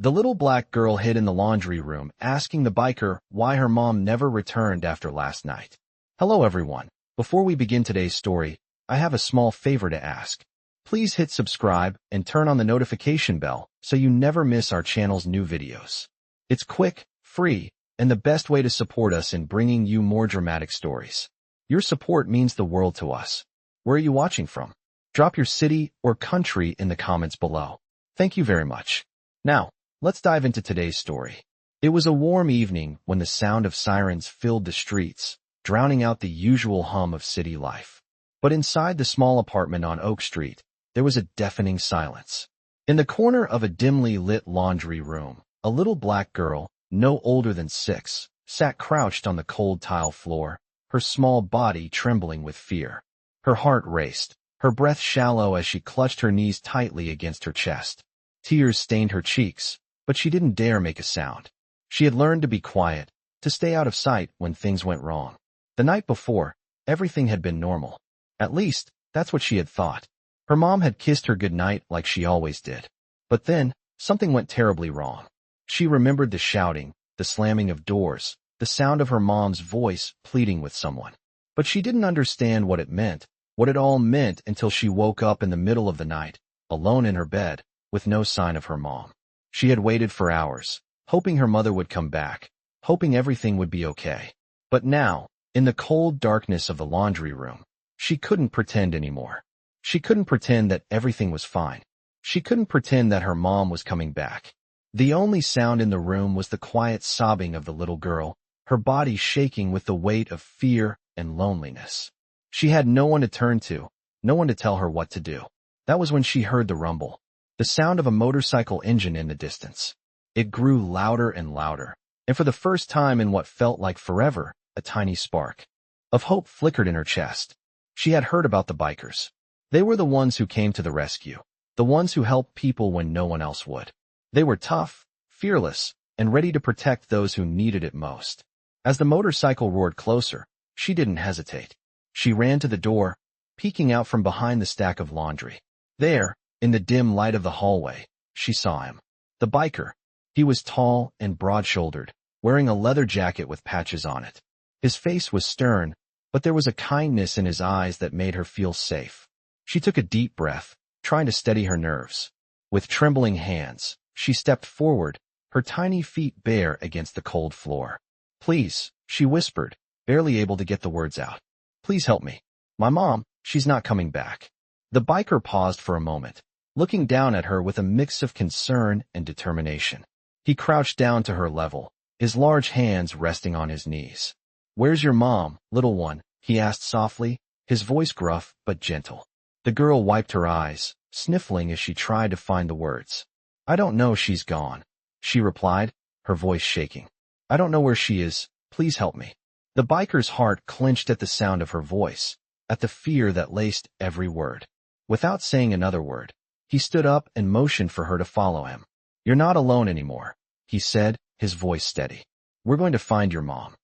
The little black girl hid in the laundry room, asking the biker why her mom never returned after last night. Hello everyone. Before we begin today's story, I have a small favor to ask. Please hit subscribe and turn on the notification bell so you never miss our channel's new videos. It's quick, free, and the best way to support us in bringing you more dramatic stories. Your support means the world to us. Where are you watching from? Drop your city or country in the comments below. Thank you very much. Now, let's dive into today's story. It was a warm evening when the sound of sirens filled the streets, drowning out the usual hum of city life. But inside the small apartment on Oak Street, there was a deafening silence. In the corner of a dimly lit laundry room, a little black girl, no older than 6, sat crouched on the cold tile floor, her small body trembling with fear. Her heart raced, her breath shallow as she clutched her knees tightly against her chest. Tears stained her cheeks, but she didn't dare make a sound. She had learned to be quiet, to stay out of sight when things went wrong. The night before, everything had been normal. At least, that's what she had thought. Her mom had kissed her goodnight like she always did. But then, something went terribly wrong. She remembered the shouting, the slamming of doors, the sound of her mom's voice pleading with someone. But she didn't understand what it all meant until she woke up in the middle of the night, alone in her bed, with no sign of her mom. She had waited for hours, hoping her mother would come back, hoping everything would be okay. But now, in the cold darkness of the laundry room, she couldn't pretend anymore. She couldn't pretend that everything was fine. She couldn't pretend that her mom was coming back. The only sound in the room was the quiet sobbing of the little girl, her body shaking with the weight of fear and loneliness. She had no one to turn to, no one to tell her what to do. That was when she heard the rumble, the sound of a motorcycle engine in the distance. It grew louder and louder, and for the first time in what felt like forever, a tiny spark of hope flickered in her chest. She had heard about the bikers. They were the ones who came to the rescue, the ones who helped people when no one else would. They were tough, fearless, and ready to protect those who needed it most. As the motorcycle roared closer, she didn't hesitate. She ran to the door, peeking out from behind the stack of laundry. There, in the dim light of the hallway, she saw him. The biker. He was tall and broad-shouldered, wearing a leather jacket with patches on it. His face was stern, but there was a kindness in his eyes that made her feel safe. She took a deep breath, trying to steady her nerves. With trembling hands, she stepped forward, her tiny feet bare against the cold floor. "Please," she whispered, barely able to get the words out. "Please help me. My mom, she's not coming back." The biker paused for a moment, looking down at her with a mix of concern and determination. He crouched down to her level, his large hands resting on his knees. "Where's your mom, little one?" he asked softly, his voice gruff but gentle. The girl wiped her eyes, sniffling as she tried to find the words. "I don't know, she's gone," she replied, her voice shaking. "I don't know where she is, please help me." The biker's heart clenched at the sound of her voice, at the fear that laced every word. Without saying another word, he stood up and motioned for her to follow him. "You're not alone anymore," he said, his voice steady. "We're going to find your mom."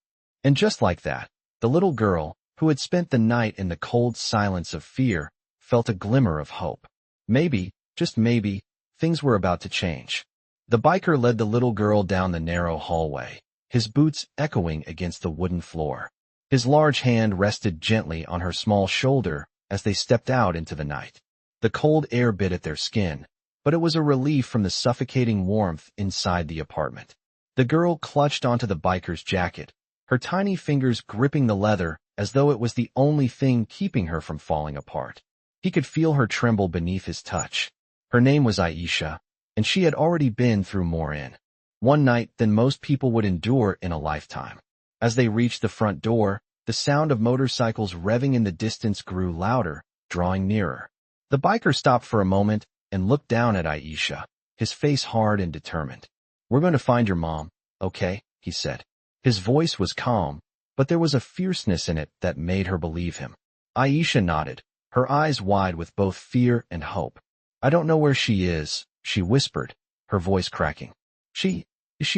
And just like that, the little girl, who had spent the night in the cold silence of fear, felt a glimmer of hope. Maybe, just maybe, things were about to change. The biker led the little girl down the narrow hallway, his boots echoing against the wooden floor. His large hand rested gently on her small shoulder as they stepped out into the night. The cold air bit at their skin, but it was a relief from the suffocating warmth inside the apartment. The girl clutched onto the biker's jacket, her tiny fingers gripping the leather as though it was the only thing keeping her from falling apart. He could feel her tremble beneath his touch. Her name was Aisha, and she had already been through more in one night than most people would endure in a lifetime. As they reached the front door, the sound of motorcycles revving in the distance grew louder, drawing nearer. The biker stopped for a moment and looked down at Aisha, his face hard and determined. "We're going to find your mom, okay?" he said. His voice was calm, but there was a fierceness in it that made her believe him. Aisha nodded, her eyes wide with both fear and hope. "I don't know where she is," she whispered, her voice cracking. She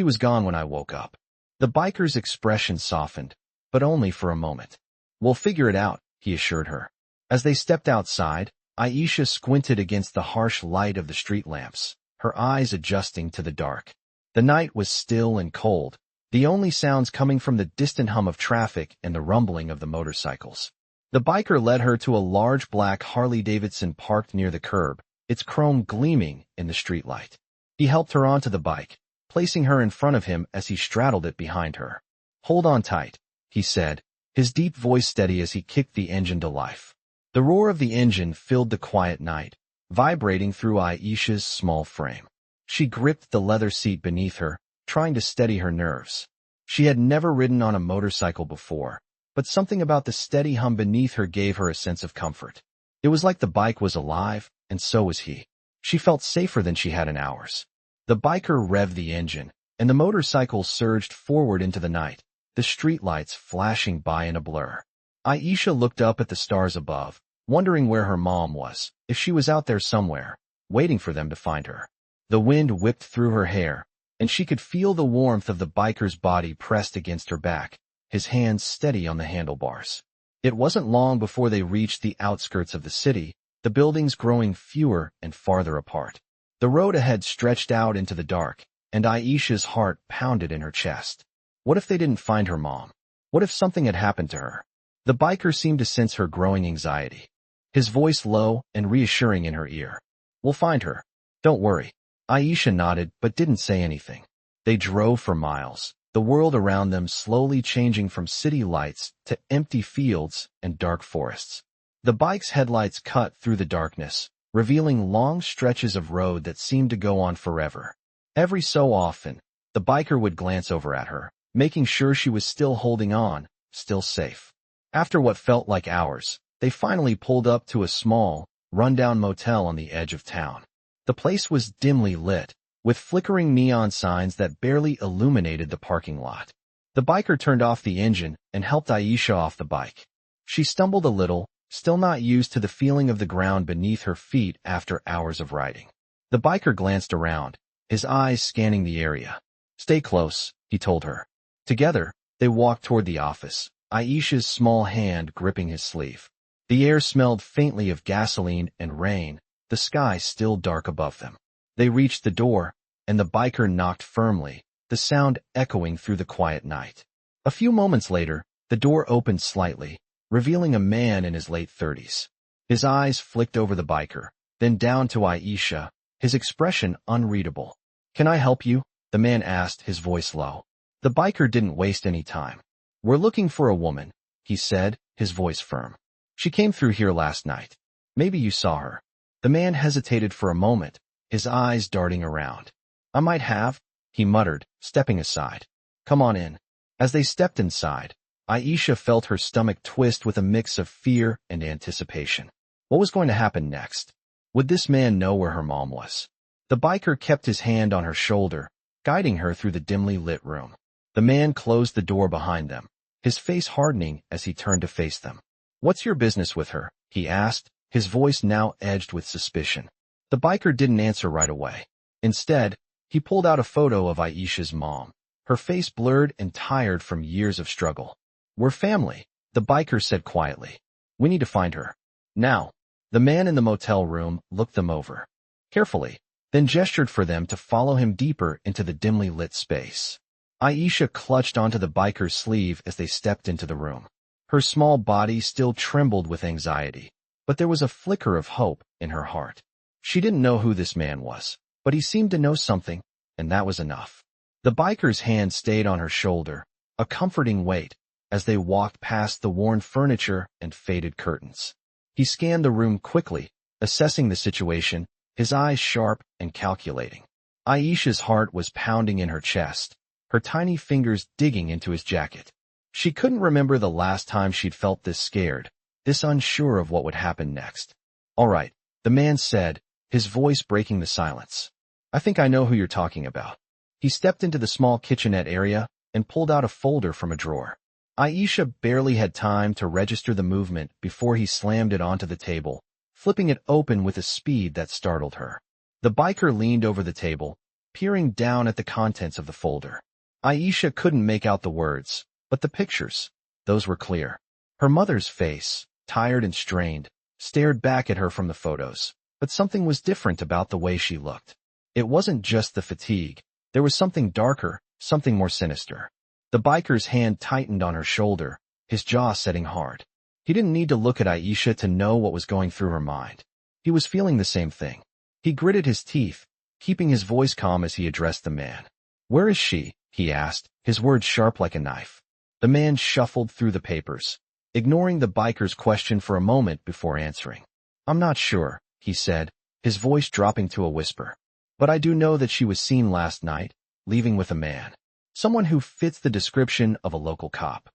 was gone when I woke up." The biker's expression softened, but only for a moment. "We'll figure it out," he assured her. As they stepped outside, Aisha squinted against the harsh light of the street lamps, her eyes adjusting to the dark. The night was still and cold, the only sounds coming from the distant hum of traffic and the rumbling of the motorcycles. The biker led her to a large black Harley-Davidson parked near the curb, its chrome gleaming in the streetlight. He helped her onto the bike, placing her in front of him as he straddled it behind her. "Hold on tight," he said, his deep voice steady as he kicked the engine to life. The roar of the engine filled the quiet night, vibrating through Aisha's small frame. She gripped the leather seat beneath her, trying to steady her nerves. She had never ridden on a motorcycle before, but something about the steady hum beneath her gave her a sense of comfort. It was like the bike was alive, and so was he. She felt safer than she had in hours. The biker revved the engine, and the motorcycle surged forward into the night, the streetlights flashing by in a blur. Aisha looked up at the stars above, wondering where her mom was, if she was out there somewhere, waiting for them to find her. The wind whipped through her hair, and she could feel the warmth of the biker's body pressed against her back, his hands steady on the handlebars. It wasn't long before they reached the outskirts of the city, the buildings growing fewer and farther apart. The road ahead stretched out into the dark, and Aisha's heart pounded in her chest. What if they didn't find her mom? What if something had happened to her? The biker seemed to sense her growing anxiety, his voice low and reassuring in her ear. "We'll find her. Don't worry." Aisha nodded but didn't say anything. They drove for miles, the world around them slowly changing from city lights to empty fields and dark forests. The bike's headlights cut through the darkness, revealing long stretches of road that seemed to go on forever. Every so often, the biker would glance over at her, making sure she was still holding on, still safe. After what felt like hours, they finally pulled up to a small, rundown motel on the edge of town. The place was dimly lit, with flickering neon signs that barely illuminated the parking lot. The biker turned off the engine and helped Aisha off the bike. She stumbled a little, still not used to the feeling of the ground beneath her feet after hours of riding. The biker glanced around, his eyes scanning the area. "Stay close," he told her. Together, they walked toward the office, Aisha's small hand gripping his sleeve. The air smelled faintly of gasoline and rain, the sky still dark above them. They reached the door, and the biker knocked firmly, the sound echoing through the quiet night. A few moments later, the door opened slightly, revealing a man in his late 30s. His eyes flicked over the biker, then down to Aisha, his expression unreadable. "Can I help you?" the man asked, his voice low. The biker didn't waste any time. "We're looking for a woman," he said, his voice firm. "She came through here last night. Maybe you saw her." The man hesitated for a moment, his eyes darting around. "I might have," he muttered, stepping aside. "Come on in." As they stepped inside, Aisha felt her stomach twist with a mix of fear and anticipation. What was going to happen next? Would this man know where her mom was? The biker kept his hand on her shoulder, guiding her through the dimly lit room. The man closed the door behind them, his face hardening as he turned to face them. "What's your business with her?" he asked, his voice now edged with suspicion. The biker didn't answer right away. Instead, he pulled out a photo of Aisha's mom, her face blurred and tired from years of struggle. "We're family," the biker said quietly. "We need to find her. Now." The man in the motel room looked them over carefully, then gestured for them to follow him deeper into the dimly lit space. Aisha clutched onto the biker's sleeve as they stepped into the room. Her small body still trembled with anxiety, but there was a flicker of hope in her heart. She didn't know who this man was, but he seemed to know something, and that was enough. The biker's hand stayed on her shoulder, a comforting weight, as they walked past the worn furniture and faded curtains. He scanned the room quickly, assessing the situation, his eyes sharp and calculating. Aisha's heart was pounding in her chest, her tiny fingers digging into his jacket. She couldn't remember the last time she'd felt this scared, this unsure of what would happen next. "All right," the man said, his voice breaking the silence. "I think I know who you're talking about." He stepped into the small kitchenette area and pulled out a folder from a drawer. Aisha barely had time to register the movement before he slammed it onto the table, flipping it open with a speed that startled her. The biker leaned over the table, peering down at the contents of the folder. Aisha couldn't make out the words, but the pictures, those were clear. Her mother's face, tired and strained, stared back at her from the photos, but something was different about the way she looked. It wasn't just the fatigue. There was something darker, something more sinister. The biker's hand tightened on her shoulder, his jaw setting hard. He didn't need to look at Aisha to know what was going through her mind. He was feeling the same thing. He gritted his teeth, keeping his voice calm as he addressed the man. "Where is she?" he asked, his words sharp like a knife. The man shuffled through the papers, ignoring the biker's question for a moment before answering. "I'm not sure," he said, his voice dropping to a whisper. "But I do know that she was seen last night, leaving with a man. Someone who fits the description of a local cop."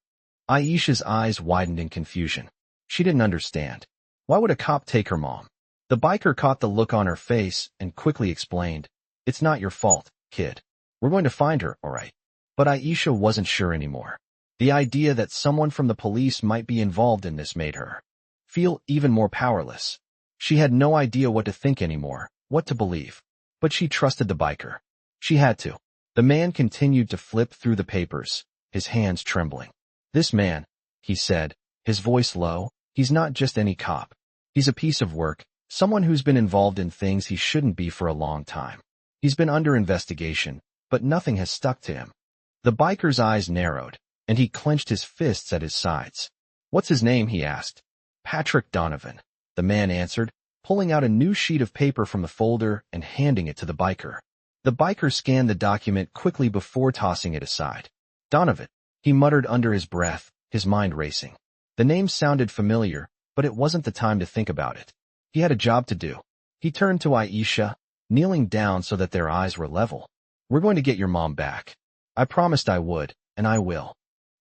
Aisha's eyes widened in confusion. She didn't understand. Why would a cop take her mom? The biker caught the look on her face and quickly explained, "It's not your fault, kid. We're going to find her, all right." But Aisha wasn't sure anymore. The idea that someone from the police might be involved in this made her feel even more powerless. She had no idea what to think anymore, what to believe. But she trusted the biker. She had to. The man continued to flip through the papers, his hands trembling. "This man," he said, his voice low, "he's not just any cop. He's a piece of work, someone who's been involved in things he shouldn't be for a long time. He's been under investigation, but nothing has stuck to him." The biker's eyes narrowed, and he clenched his fists at his sides. "What's his name?" he asked. "Patrick Donovan," the man answered, pulling out a new sheet of paper from the folder and handing it to the biker. The biker scanned the document quickly before tossing it aside. "Donovan," he muttered under his breath, his mind racing. The name sounded familiar, but it wasn't the time to think about it. He had a job to do. He turned to Aisha, kneeling down so that their eyes were level. "We're going to get your mom back. I promised I would, and I will."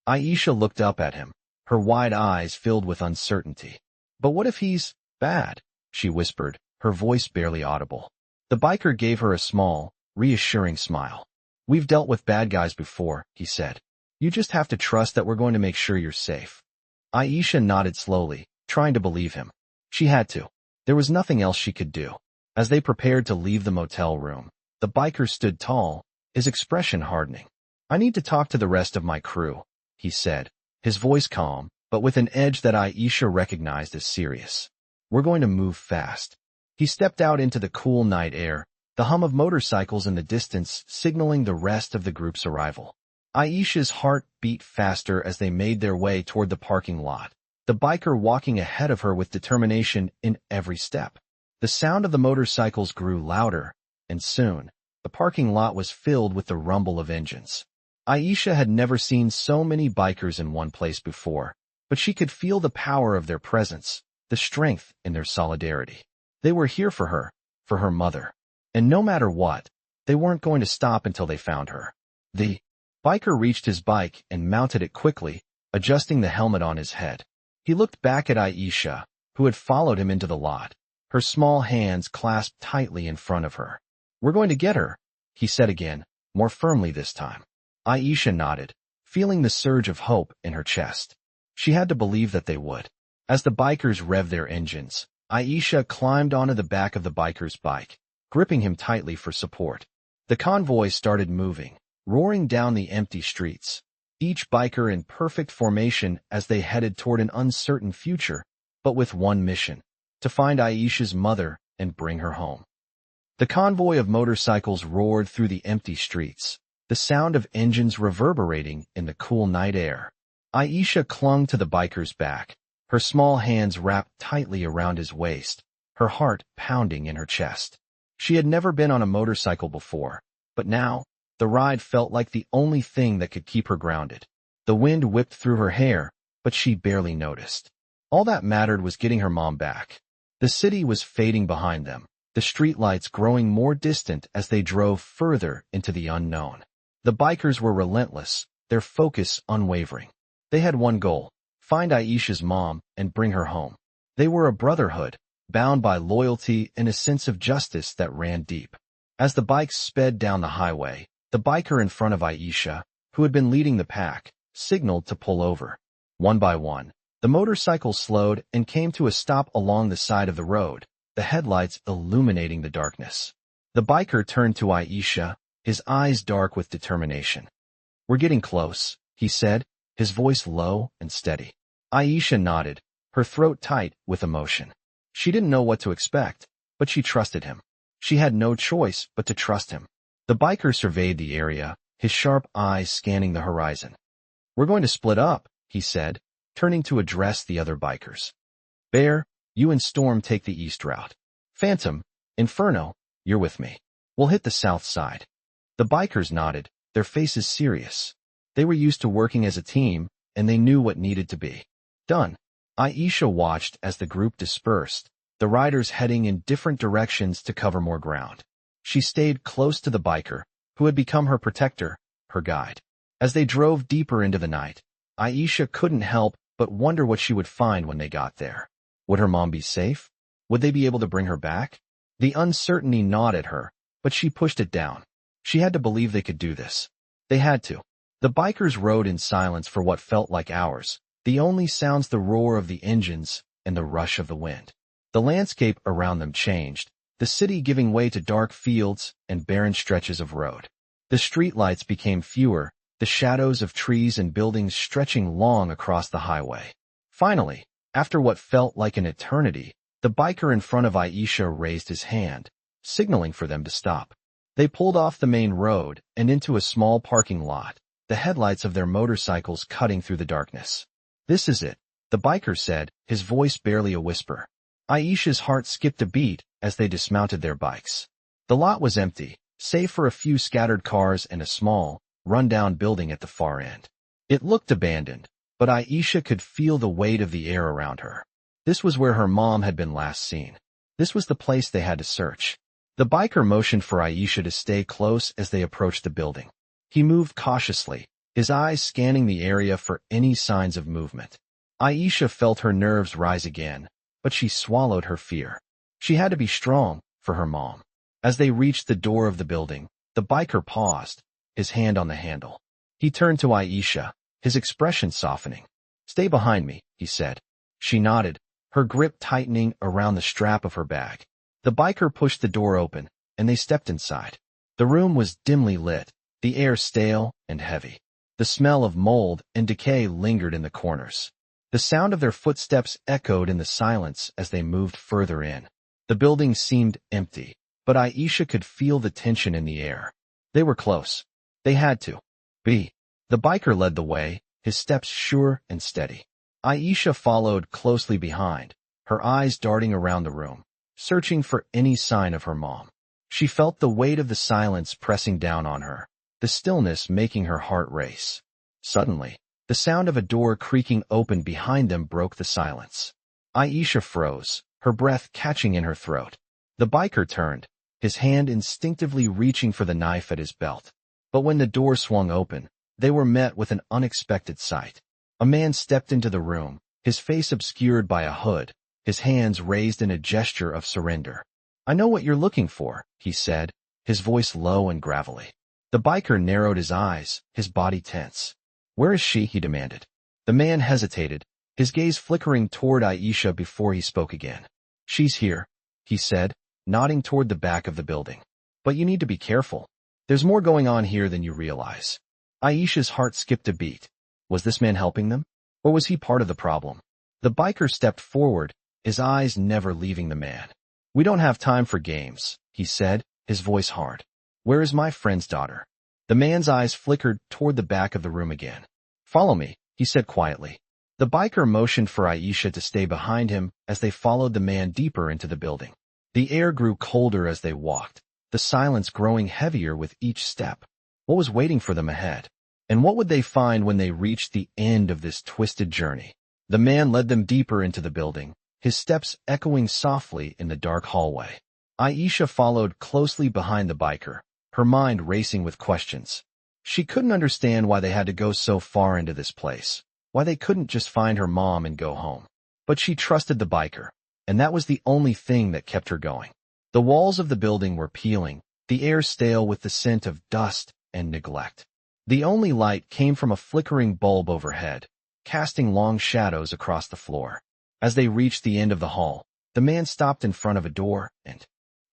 Aisha looked up at him, her wide eyes filled with uncertainty. "But what if he's bad?" she whispered, her voice barely audible. The biker gave her a small, reassuring smile. "We've dealt with bad guys before," he said. "You just have to trust that we're going to make sure you're safe." Aisha nodded slowly, trying to believe him. She had to. There was nothing else she could do. As they prepared to leave the motel room, the biker stood tall, his expression hardening. "I need to talk to the rest of my crew," he said, his voice calm, but with an edge that Aisha recognized as serious. "We're going to move fast." He stepped out into the cool night air, the hum of motorcycles in the distance signaling the rest of the group's arrival. Aisha's heart beat faster as they made their way toward the parking lot, the biker walking ahead of her with determination in every step. The sound of the motorcycles grew louder, and soon, the parking lot was filled with the rumble of engines. Aisha had never seen so many bikers in one place before, but she could feel the power of their presence, the strength in their solidarity. They were here for her mother. And no matter what, they weren't going to stop until they found her. The biker reached his bike and mounted it quickly, adjusting the helmet on his head. He looked back at Aisha, who had followed him into the lot, her small hands clasped tightly in front of her. "We're going to get her," he said again, more firmly this time. Aisha nodded, feeling the surge of hope in her chest. She had to believe that they would. As the bikers revved their engines, Aisha climbed onto the back of the biker's bike, gripping him tightly for support. The convoy started moving, roaring down the empty streets, each biker in perfect formation as they headed toward an uncertain future, but with one mission: to find Aisha's mother and bring her home. The convoy of motorcycles roared through the empty streets, the sound of engines reverberating in the cool night air. Aisha clung to the biker's back, her small hands wrapped tightly around his waist, her heart pounding in her chest. She had never been on a motorcycle before, but now, the ride felt like the only thing that could keep her grounded. The wind whipped through her hair, but she barely noticed. All that mattered was getting her mom back. The city was fading behind them, the streetlights growing more distant as they drove further into the unknown. The bikers were relentless, their focus unwavering. They had one goal: find Aisha's mom and bring her home. They were a brotherhood, bound by loyalty and a sense of justice that ran deep. As the bikes sped down the highway, the biker in front of Aisha, who had been leading the pack, signaled to pull over. One by one, the motorcycles slowed and came to a stop along the side of the road, the headlights illuminating the darkness. The biker turned to Aisha, his eyes dark with determination. "We're getting close," he said, his voice low and steady. Aisha nodded, her throat tight with emotion. She didn't know what to expect, but she trusted him. She had no choice but to trust him. The biker surveyed the area, his sharp eyes scanning the horizon. "We're going to split up," he said, turning to address the other bikers. "Bear, you and Storm take the east route. Phantom, Inferno, you're with me. We'll hit the south side." The bikers nodded, their faces serious. They were used to working as a team, and they knew what needed to be done. Aisha watched as the group dispersed, the riders heading in different directions to cover more ground. She stayed close to the biker, who had become her protector, her guide. As they drove deeper into the night, Aisha couldn't help but wonder what she would find when they got there. Would her mom be safe? Would they be able to bring her back? The uncertainty gnawed at her, but she pushed it down. She had to believe they could do this. They had to. The bikers rode in silence for what felt like hours, the only sounds the roar of the engines and the rush of the wind. The landscape around them changed, the city giving way to dark fields and barren stretches of road. The streetlights became fewer, the shadows of trees and buildings stretching long across the highway. Finally, after what felt like an eternity, the biker in front of Aisha raised his hand, signaling for them to stop. They pulled off the main road and into a small parking lot, the headlights of their motorcycles cutting through the darkness. "This is it," the biker said, his voice barely a whisper. Aisha's heart skipped a beat as they dismounted their bikes. The lot was empty, save for a few scattered cars and a small, run-down building at the far end. It looked abandoned, but Aisha could feel the weight of the air around her. This was where her mom had been last seen. This was the place they had to search. The biker motioned for Aisha to stay close as they approached the building. He moved cautiously, his eyes scanning the area for any signs of movement. Aisha felt her nerves rise again, but she swallowed her fear. She had to be strong for her mom. As they reached the door of the building, the biker paused, his hand on the handle. He turned to Aisha, his expression softening. "Stay behind me," he said. She nodded, her grip tightening around the strap of her bag. The biker pushed the door open, and they stepped inside. The room was dimly lit, the air stale and heavy. The smell of mold and decay lingered in the corners. The sound of their footsteps echoed in the silence as they moved further in. The building seemed empty, but Aisha could feel the tension in the air. They were close. They had to be. The biker led the way, his steps sure and steady. Aisha followed closely behind, her eyes darting around the room, searching for any sign of her mom. She felt the weight of the silence pressing down on her, the stillness making her heart race. Suddenly, the sound of a door creaking open behind them broke the silence. Aisha froze, her breath catching in her throat. The biker turned, his hand instinctively reaching for the knife at his belt. But when the door swung open, they were met with an unexpected sight. A man stepped into the room, his face obscured by a hood, his hands raised in a gesture of surrender. "I know what you're looking for," he said, his voice low and gravelly. The biker narrowed his eyes, his body tense. "Where is she?" he demanded. The man hesitated, his gaze flickering toward Aisha before he spoke again. "She's here," he said, nodding toward the back of the building. "But you need to be careful. There's more going on here than you realize." Aisha's heart skipped a beat. Was this man helping them? Or was he part of the problem? The biker stepped forward, his eyes never leaving the man. "We don't have time for games," he said, his voice hard. "Where is my friend's daughter?" The man's eyes flickered toward the back of the room again. "Follow me," he said quietly. The biker motioned for Aisha to stay behind him as they followed the man deeper into the building. The air grew colder as they walked, the silence growing heavier with each step. What was waiting for them ahead? And what would they find when they reached the end of this twisted journey? The man led them deeper into the building, his steps echoing softly in the dark hallway. Aisha followed closely behind the biker, her mind racing with questions. She couldn't understand why they had to go so far into this place, why they couldn't just find her mom and go home. But she trusted the biker, and that was the only thing that kept her going. The walls of the building were peeling, the air stale with the scent of dust and neglect. The only light came from a flickering bulb overhead, casting long shadows across the floor. As they reached the end of the hall, the man stopped in front of a door and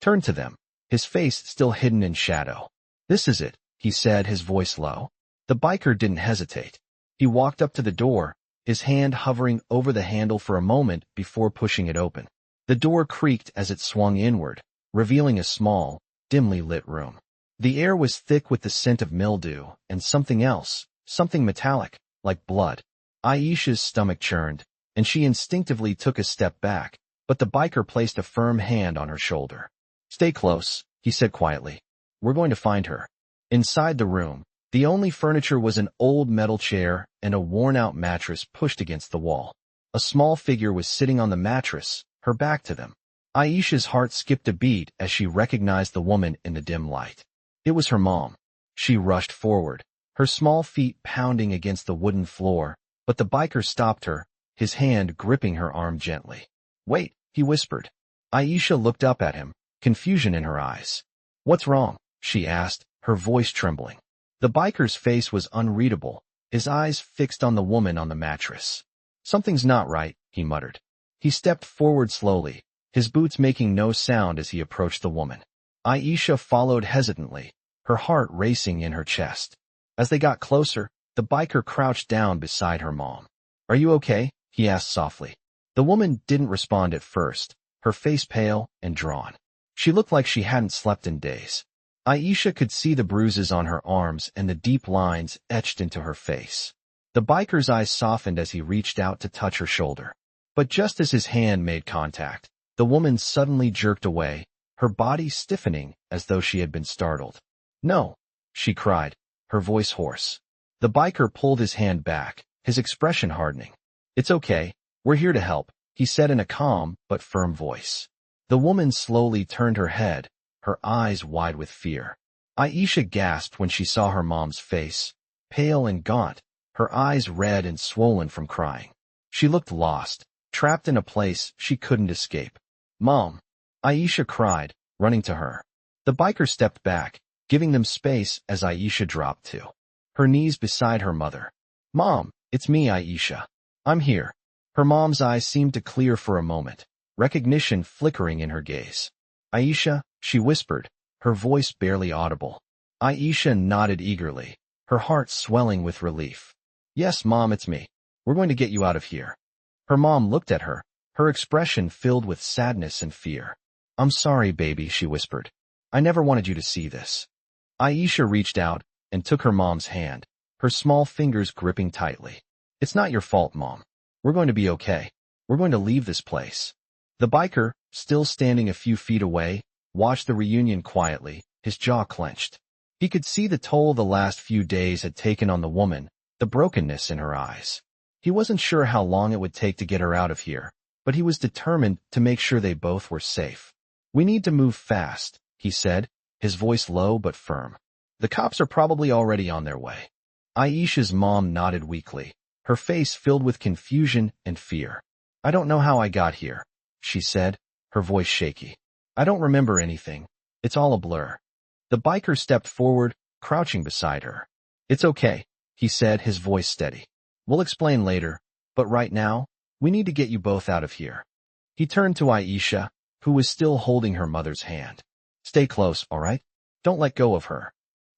turned to them, his face still hidden in shadow. "This is it," he said, his voice low. The biker didn't hesitate. He walked up to the door, his hand hovering over the handle for a moment before pushing it open. The door creaked as it swung inward, revealing a small, dimly lit room. The air was thick with the scent of mildew and something else, something metallic, like blood. Aisha's stomach churned, and she instinctively took a step back, but the biker placed a firm hand on her shoulder. "Stay close," he said quietly. "We're going to find her." Inside the room, the only furniture was an old metal chair and a worn-out mattress pushed against the wall. A small figure was sitting on the mattress, her back to them. Aisha's heart skipped a beat as she recognized the woman in the dim light. It was her mom. She rushed forward, her small feet pounding against the wooden floor, but the biker stopped her, his hand gripping her arm gently. "Wait," he whispered. Aisha looked up at him, confusion in her eyes. "What's wrong?" she asked, her voice trembling. The biker's face was unreadable, his eyes fixed on the woman on the mattress. "Something's not right," he muttered. He stepped forward slowly, his boots making no sound as he approached the woman. Aisha followed hesitantly, her heart racing in her chest. As they got closer, the biker crouched down beside her mom. "Are you okay?" he asked softly. The woman didn't respond at first, her face pale and drawn. She looked like she hadn't slept in days. Aisha could see the bruises on her arms and the deep lines etched into her face. The biker's eyes softened as he reached out to touch her shoulder. But just as his hand made contact, the woman suddenly jerked away, her body stiffening as though she had been startled. "No!" she cried, her voice hoarse. The biker pulled his hand back, his expression hardening. "It's okay, we're here to help," he said in a calm but firm voice. The woman slowly turned her head, her eyes wide with fear. Aisha gasped when she saw her mom's face, pale and gaunt, her eyes red and swollen from crying. She looked lost, trapped in a place she couldn't escape. "Mom!" Aisha cried, running to her. The biker stepped back, giving them space as Aisha dropped to her knees beside her mother. "Mom, it's me, Aisha. I'm here." Her mom's eyes seemed to clear for a moment, recognition flickering in her gaze. "Aisha," she whispered, her voice barely audible. Aisha nodded eagerly, her heart swelling with relief. "Yes, Mom, it's me. We're going to get you out of here." Her mom looked at her, her expression filled with sadness and fear. "I'm sorry, baby," she whispered. "I never wanted you to see this." Aisha reached out and took her mom's hand, her small fingers gripping tightly. "It's not your fault, Mom. We're going to be okay. We're going to leave this place." The biker, still standing a few feet away, watched the reunion quietly, his jaw clenched. He could see the toll the last few days had taken on the woman, the brokenness in her eyes. He wasn't sure how long it would take to get her out of here, but he was determined to make sure they both were safe. "We need to move fast," he said, his voice low but firm. "The cops are probably already on their way." Aisha's mom nodded weakly, her face filled with confusion and fear. "I don't know how I got here," she said, her voice shaky. "I don't remember anything. It's all a blur." The biker stepped forward, crouching beside her. "It's okay," he said, his voice steady. "We'll explain later, but right now, we need to get you both out of here." He turned to Aisha, who was still holding her mother's hand. "Stay close, all right? Don't let go of her."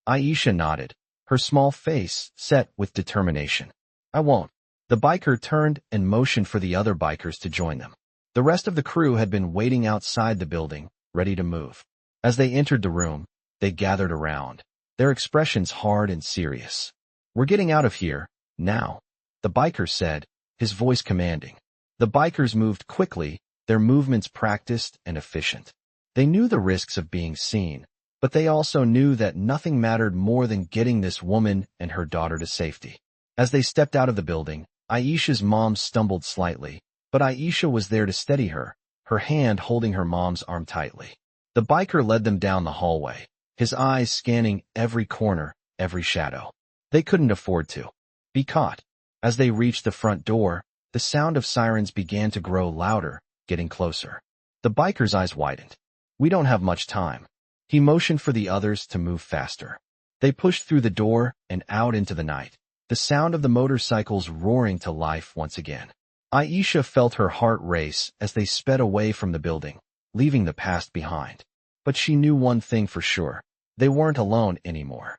Aisha nodded, her small face set with determination. "I won't." The biker turned and motioned for the other bikers to join them. The rest of the crew had been waiting outside the building, ready to move. As they entered the room, they gathered around, their expressions hard and serious. "We're getting out of here, now," the biker said, his voice commanding. The bikers moved quickly, their movements practiced and efficient. They knew the risks of being seen, but they also knew that nothing mattered more than getting this woman and her daughter to safety. As they stepped out of the building, Aisha's mom stumbled slightly, but Aisha was there to steady her, her hand holding her mom's arm tightly. The biker led them down the hallway, his eyes scanning every corner, every shadow. They couldn't afford to be caught. As they reached the front door, the sound of sirens began to grow louder, getting closer. The biker's eyes widened. "We don't have much time." He motioned for the others to move faster. They pushed through the door and out into the night, the sound of the motorcycles roaring to life once again. Aisha felt her heart race as they sped away from the building, leaving the past behind. But she knew one thing for sure. They weren't alone anymore.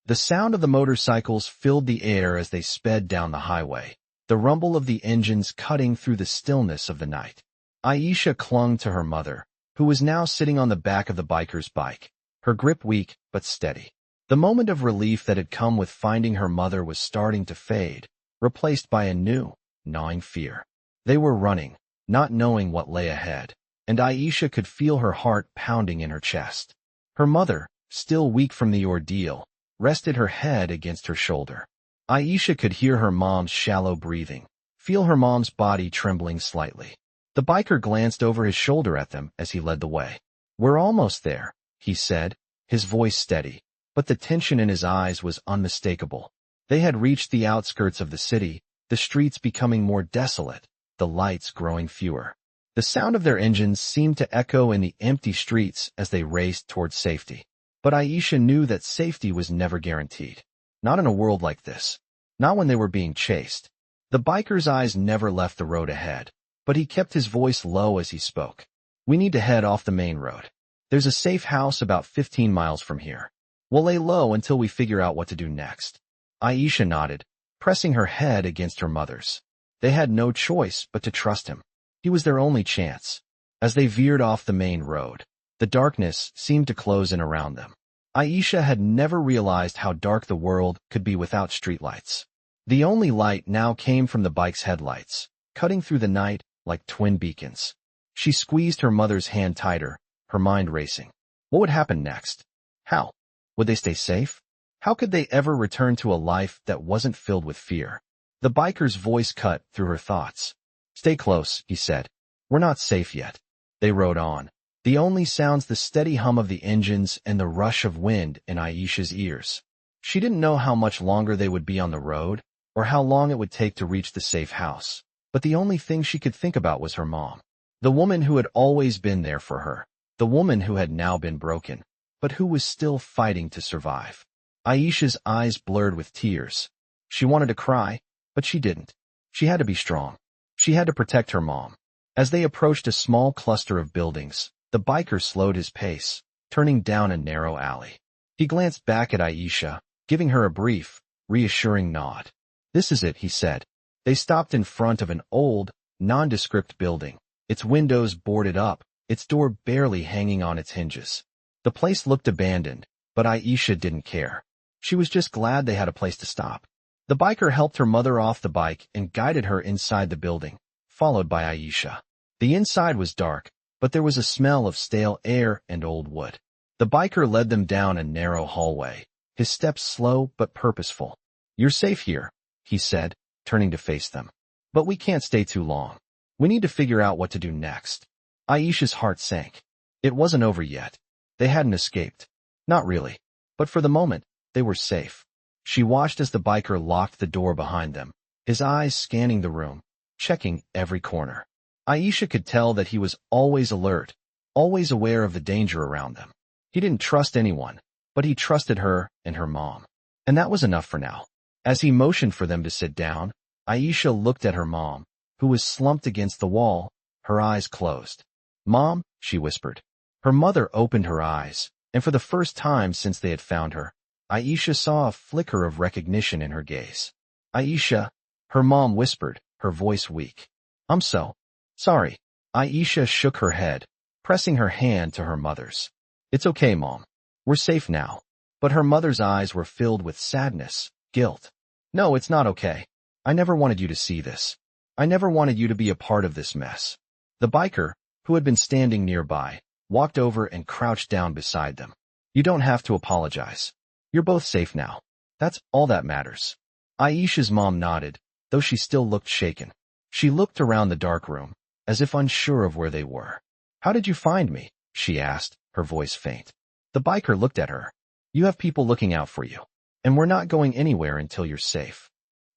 The sound of the motorcycles filled the air as they sped down the highway, the rumble of the engines cutting through the stillness of the night. Aisha clung to her mother, who was now sitting on the back of the biker's bike, her grip weak but steady. The moment of relief that had come with finding her mother was starting to fade, replaced by a new, gnawing fear. They were running, not knowing what lay ahead, and Aisha could feel her heart pounding in her chest. Her mother, still weak from the ordeal, rested her head against her shoulder. Aisha could hear her mom's shallow breathing, feel her mom's body trembling slightly. The biker glanced over his shoulder at them as he led the way. "We're almost there," he said, his voice steady, but the tension in his eyes was unmistakable. They had reached the outskirts of the city, the streets becoming more desolate, the lights growing fewer. The sound of their engines seemed to echo in the empty streets as they raced towards safety. But Aisha knew that safety was never guaranteed. Not in a world like this. Not when they were being chased. The biker's eyes never left the road ahead, but he kept his voice low as he spoke. "We need to head off the main road. There's a safe house about 15 miles from here. We'll lay low until we figure out what to do next." Aisha nodded, pressing her head against her mother's. They had no choice but to trust him. He was their only chance. As they veered off the main road, the darkness seemed to close in around them. Aisha had never realized how dark the world could be without streetlights. The only light now came from the bike's headlights, cutting through the night like twin beacons. She squeezed her mother's hand tighter, her mind racing. What would happen next? How? Would they stay safe? How could they ever return to a life that wasn't filled with fear? The biker's voice cut through her thoughts. "Stay close," he said. "We're not safe yet." They rode on. The only sounds the steady hum of the engines and the rush of wind in Aisha's ears. She didn't know how much longer they would be on the road, or how long it would take to reach the safe house. But the only thing she could think about was her mom. The woman who had always been there for her. The woman who had now been broken, but who was still fighting to survive. Aisha's eyes blurred with tears. She wanted to cry, but she didn't. She had to be strong. She had to protect her mom. As they approached a small cluster of buildings, the biker slowed his pace, turning down a narrow alley. He glanced back at Aisha, giving her a brief, reassuring nod. "This is it," he said. They stopped in front of an old, nondescript building, its windows boarded up, its door barely hanging on its hinges. The place looked abandoned, but Aisha didn't care. She was just glad they had a place to stop. The biker helped her mother off the bike and guided her inside the building, followed by Aisha. The inside was dark, but there was a smell of stale air and old wood. The biker led them down a narrow hallway, his steps slow but purposeful. "You're safe here," he said, turning to face them. "But we can't stay too long. We need to figure out what to do next." Aisha's heart sank. It wasn't over yet. They hadn't escaped. Not really. But for the moment, they were safe. She watched as the biker locked the door behind them, his eyes scanning the room, checking every corner. Aisha could tell that he was always alert, always aware of the danger around them. He didn't trust anyone, but he trusted her and her mom. And that was enough for now. As he motioned for them to sit down, Aisha looked at her mom, who was slumped against the wall, her eyes closed. "Mom," she whispered. Her mother opened her eyes, and for the first time since they had found her, Aisha saw a flicker of recognition in her gaze. "Aisha," her mom whispered, her voice weak. "I'm so sorry." Aisha shook her head, pressing her hand to her mother's. "It's okay, Mom. We're safe now." But her mother's eyes were filled with sadness, guilt. "No, it's not okay. I never wanted you to see this. I never wanted you to be a part of this mess." The biker, who had been standing nearby, walked over and crouched down beside them. "You don't have to apologize. You're both safe now. That's all that matters." Aisha's mom nodded, though she still looked shaken. She looked around the dark room, as if unsure of where they were. "How did you find me?" she asked, her voice faint. The biker looked at her. "You have people looking out for you, and we're not going anywhere until you're safe."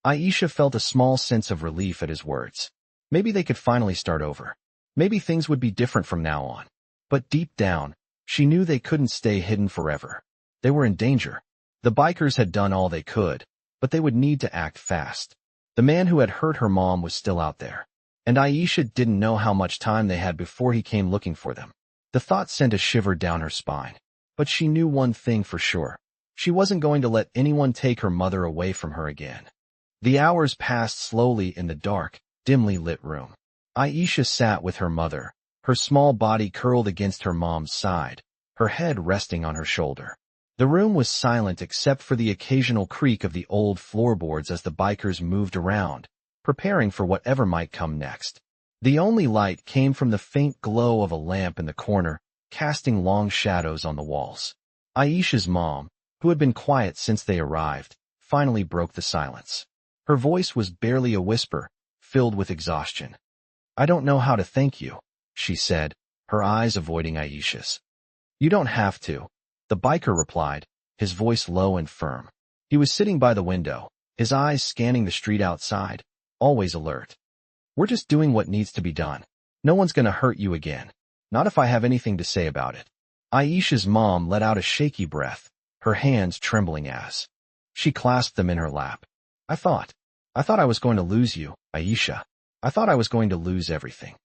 Aisha felt a small sense of relief at his words. Maybe they could finally start over. Maybe things would be different from now on. But deep down, she knew they couldn't stay hidden forever. They were in danger. The bikers had done all they could, but they would need to act fast. The man who had hurt her mom was still out there, and Aisha didn't know how much time they had before he came looking for them. The thought sent a shiver down her spine, but she knew one thing for sure. She wasn't going to let anyone take her mother away from her again. The hours passed slowly in the dark, dimly lit room. Aisha sat with her mother, her small body curled against her mom's side, her head resting on her shoulder. The room was silent except for the occasional creak of the old floorboards as the bikers moved around, preparing for whatever might come next. The only light came from the faint glow of a lamp in the corner, casting long shadows on the walls. Aisha's mom, who had been quiet since they arrived, finally broke the silence. Her voice was barely a whisper, filled with exhaustion. "I don't know how to thank you," she said, her eyes avoiding Aisha's. "You don't have to," the biker replied, his voice low and firm. He was sitting by the window, his eyes scanning the street outside, always alert. "We're just doing what needs to be done. No one's gonna hurt you again. Not if I have anything to say about it." Aisha's mom let out a shaky breath, her hands trembling as she clasped them in her lap. I thought I was going to lose you, Aisha. I thought I was going to lose everything."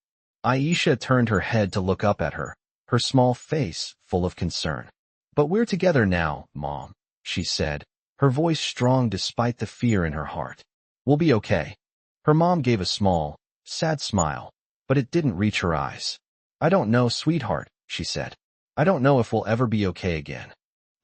Aisha turned her head to look up at her, her small face full of concern. "But we're together now, Mom," she said, her voice strong despite the fear in her heart. "We'll be okay." Her mom gave a small, sad smile, but it didn't reach her eyes. "I don't know, sweetheart," she said. "I don't know if we'll ever be okay again."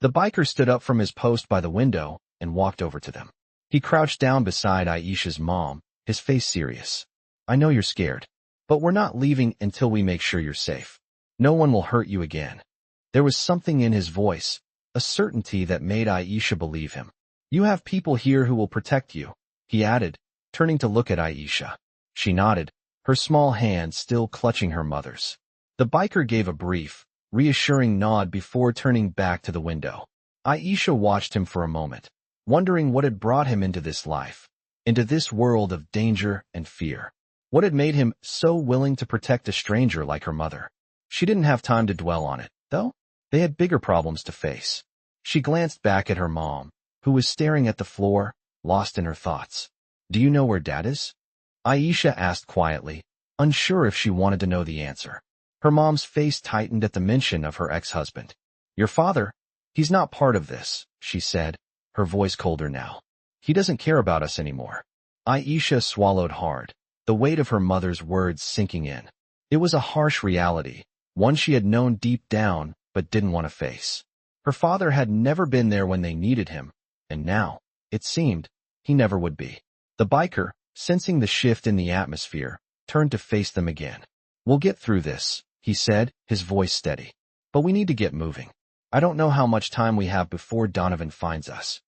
The biker stood up from his post by the window and walked over to them. He crouched down beside Aisha's mom, his face serious. "I know you're scared, but we're not leaving until we make sure you're safe. No one will hurt you again." There was something in his voice, a certainty that made Aisha believe him. "You have people here who will protect you," he added, turning to look at Aisha. She nodded, her small hand still clutching her mother's. The biker gave a brief, reassuring nod before turning back to the window. Aisha watched him for a moment, wondering what had brought him into this life, into this world of danger and fear. What had made him so willing to protect a stranger like her mother? She didn't have time to dwell on it, though. They had bigger problems to face. She glanced back at her mom, who was staring at the floor, lost in her thoughts. "Do you know where Dad is?" Aisha asked quietly, unsure if she wanted to know the answer. Her mom's face tightened at the mention of her ex-husband. "Your father? He's not part of this," she said, her voice colder now. "He doesn't care about us anymore." Aisha swallowed hard, the weight of her mother's words sinking in. It was a harsh reality, one she had known deep down but didn't want to face. Her father had never been there when they needed him, and now, it seemed, he never would be. The biker, sensing the shift in the atmosphere, turned to face them again. "We'll get through this," he said, his voice steady. "But we need to get moving. I don't know how much time we have before Donovan finds us."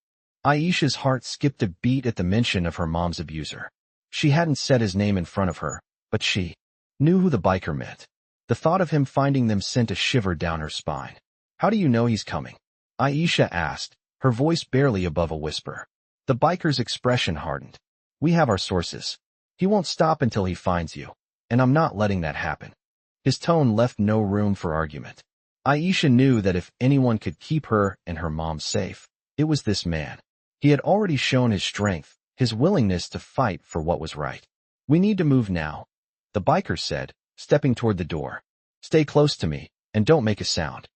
Aisha's heart skipped a beat at the mention of her mom's abuser. She hadn't said his name in front of her, but she knew who the biker meant. The thought of him finding them sent a shiver down her spine. "How do you know he's coming?" Aisha asked, her voice barely above a whisper. The biker's expression hardened. "We have our sources. He won't stop until he finds you, and I'm not letting that happen." His tone left no room for argument. Aisha knew that if anyone could keep her and her mom safe, it was this man. He had already shown his strength, his willingness to fight for what was right. "We need to move now," the biker said, stepping toward the door. "Stay close to me, and don't make a sound."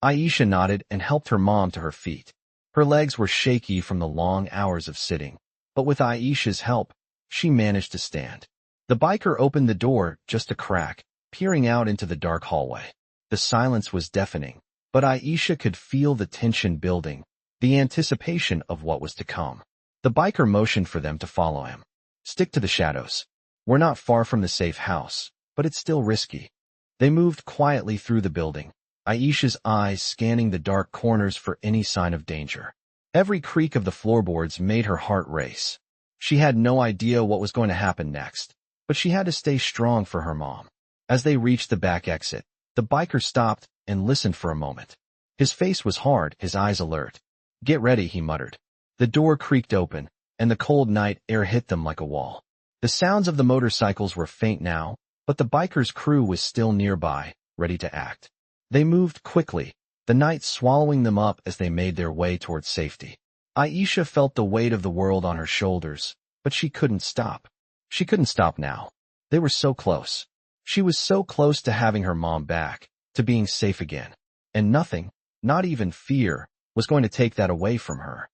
Aisha nodded and helped her mom to her feet. Her legs were shaky from the long hours of sitting, but with Aisha's help, she managed to stand. The biker opened the door just a crack, peering out into the dark hallway. The silence was deafening, but Aisha could feel the tension building, the anticipation of what was to come. The biker motioned for them to follow him. "Stick to the shadows. We're not far from the safe house, but it's still risky." They moved quietly through the building, Aisha's eyes scanning the dark corners for any sign of danger. Every creak of the floorboards made her heart race. She had no idea what was going to happen next, but she had to stay strong for her mom. As they reached the back exit, the biker stopped and listened for a moment. His face was hard, his eyes alert. "Get ready," he muttered. The door creaked open, and the cold night air hit them like a wall. The sounds of the motorcycles were faint now, but the biker's crew was still nearby, ready to act. They moved quickly, the night swallowing them up as they made their way towards safety. Aisha felt the weight of the world on her shoulders, but she couldn't stop. She couldn't stop now. They were so close. She was so close to having her mom back, to being safe again. And nothing, not even fear, was going to take that away from her.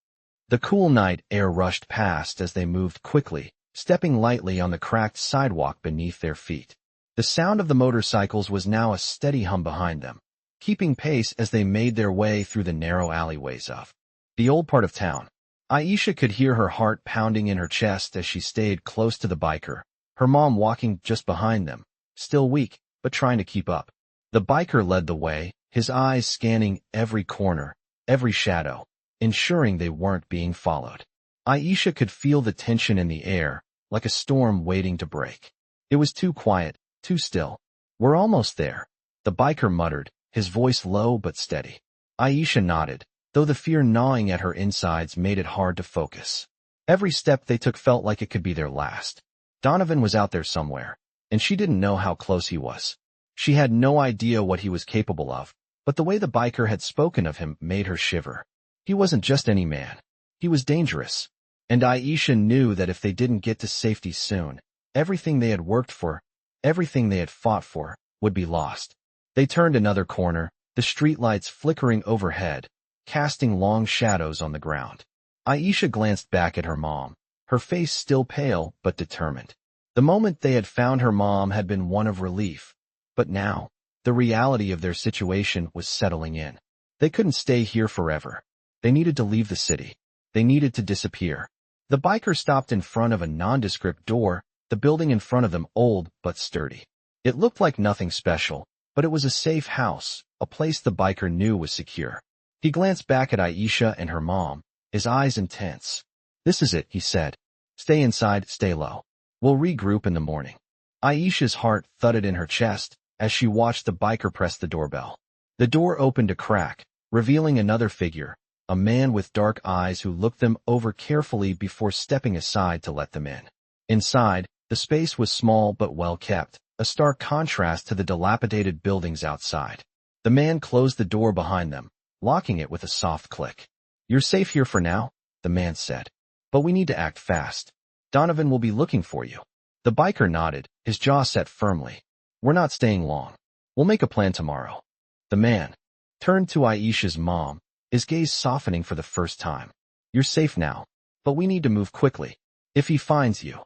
The cool night air rushed past as they moved quickly, stepping lightly on the cracked sidewalk beneath their feet. The sound of the motorcycles was now a steady hum behind them, keeping pace as they made their way through the narrow alleyways of the old part of town. Aisha could hear her heart pounding in her chest as she stayed close to the biker, her mom walking just behind them, still weak, but trying to keep up. The biker led the way, his eyes scanning every corner, every shadow, ensuring they weren't being followed. Aisha could feel the tension in the air, like a storm waiting to break. It was too quiet, too still. "We're almost there," the biker muttered, his voice low but steady. Aisha nodded, though the fear gnawing at her insides made it hard to focus. Every step they took felt like it could be their last. Donovan was out there somewhere, and she didn't know how close he was. She had no idea what he was capable of, but the way the biker had spoken of him made her shiver. He wasn't just any man. He was dangerous. And Aisha knew that if they didn't get to safety soon, everything they had worked for, everything they had fought for, would be lost. They turned another corner, the streetlights flickering overhead, casting long shadows on the ground. Aisha glanced back at her mom, her face still pale but determined. The moment they had found her mom had been one of relief, but now, the reality of their situation was settling in. They couldn't stay here forever. They needed to leave the city. They needed to disappear. The biker stopped in front of a nondescript door, the building in front of them old but sturdy. It looked like nothing special, but it was a safe house, a place the biker knew was secure. He glanced back at Aisha and her mom, his eyes intense. "This is it," he said. "Stay inside, stay low. We'll regroup in the morning." Aisha's heart thudded in her chest as she watched the biker press the doorbell. The door opened a crack, revealing another figure, a man with dark eyes who looked them over carefully before stepping aside to let them in. Inside, the space was small but well kept, a stark contrast to the dilapidated buildings outside. The man closed the door behind them, locking it with a soft click. "You're safe here for now," the man said. "But we need to act fast. Donovan will be looking for you." The biker nodded, his jaw set firmly. "We're not staying long. We'll make a plan tomorrow." The man turned to Aisha's mom, his gaze softening for the first time. "You're safe now, but we need to move quickly. If he finds you."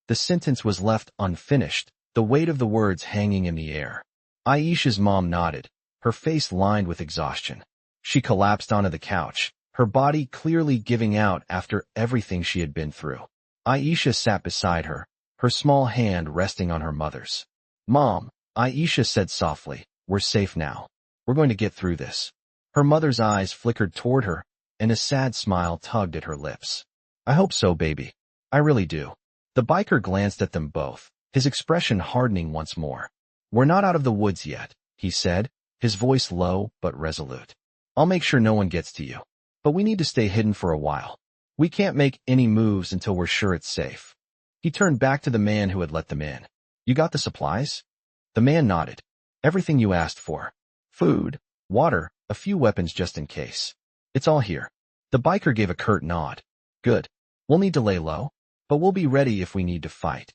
The sentence was left unfinished, the weight of the words hanging in the air. Aisha's mom nodded, her face lined with exhaustion. She collapsed onto the couch, her body clearly giving out after everything she had been through. Aisha sat beside her, her small hand resting on her mother's. "Mom," Aisha said softly, "we're safe now. We're going to get through this." Her mother's eyes flickered toward her, and a sad smile tugged at her lips. "I hope so, baby. I really do." The biker glanced at them both, his expression hardening once more. "We're not out of the woods yet," he said, his voice low but resolute. "I'll make sure no one gets to you. But we need to stay hidden for a while. We can't make any moves until we're sure it's safe." He turned back to the man who had let them in. "You got the supplies?" The man nodded. "Everything you asked for. Food, water, a few weapons just in case. It's all here." The biker gave a curt nod. "Good. We'll need to lay low, but we'll be ready if we need to fight."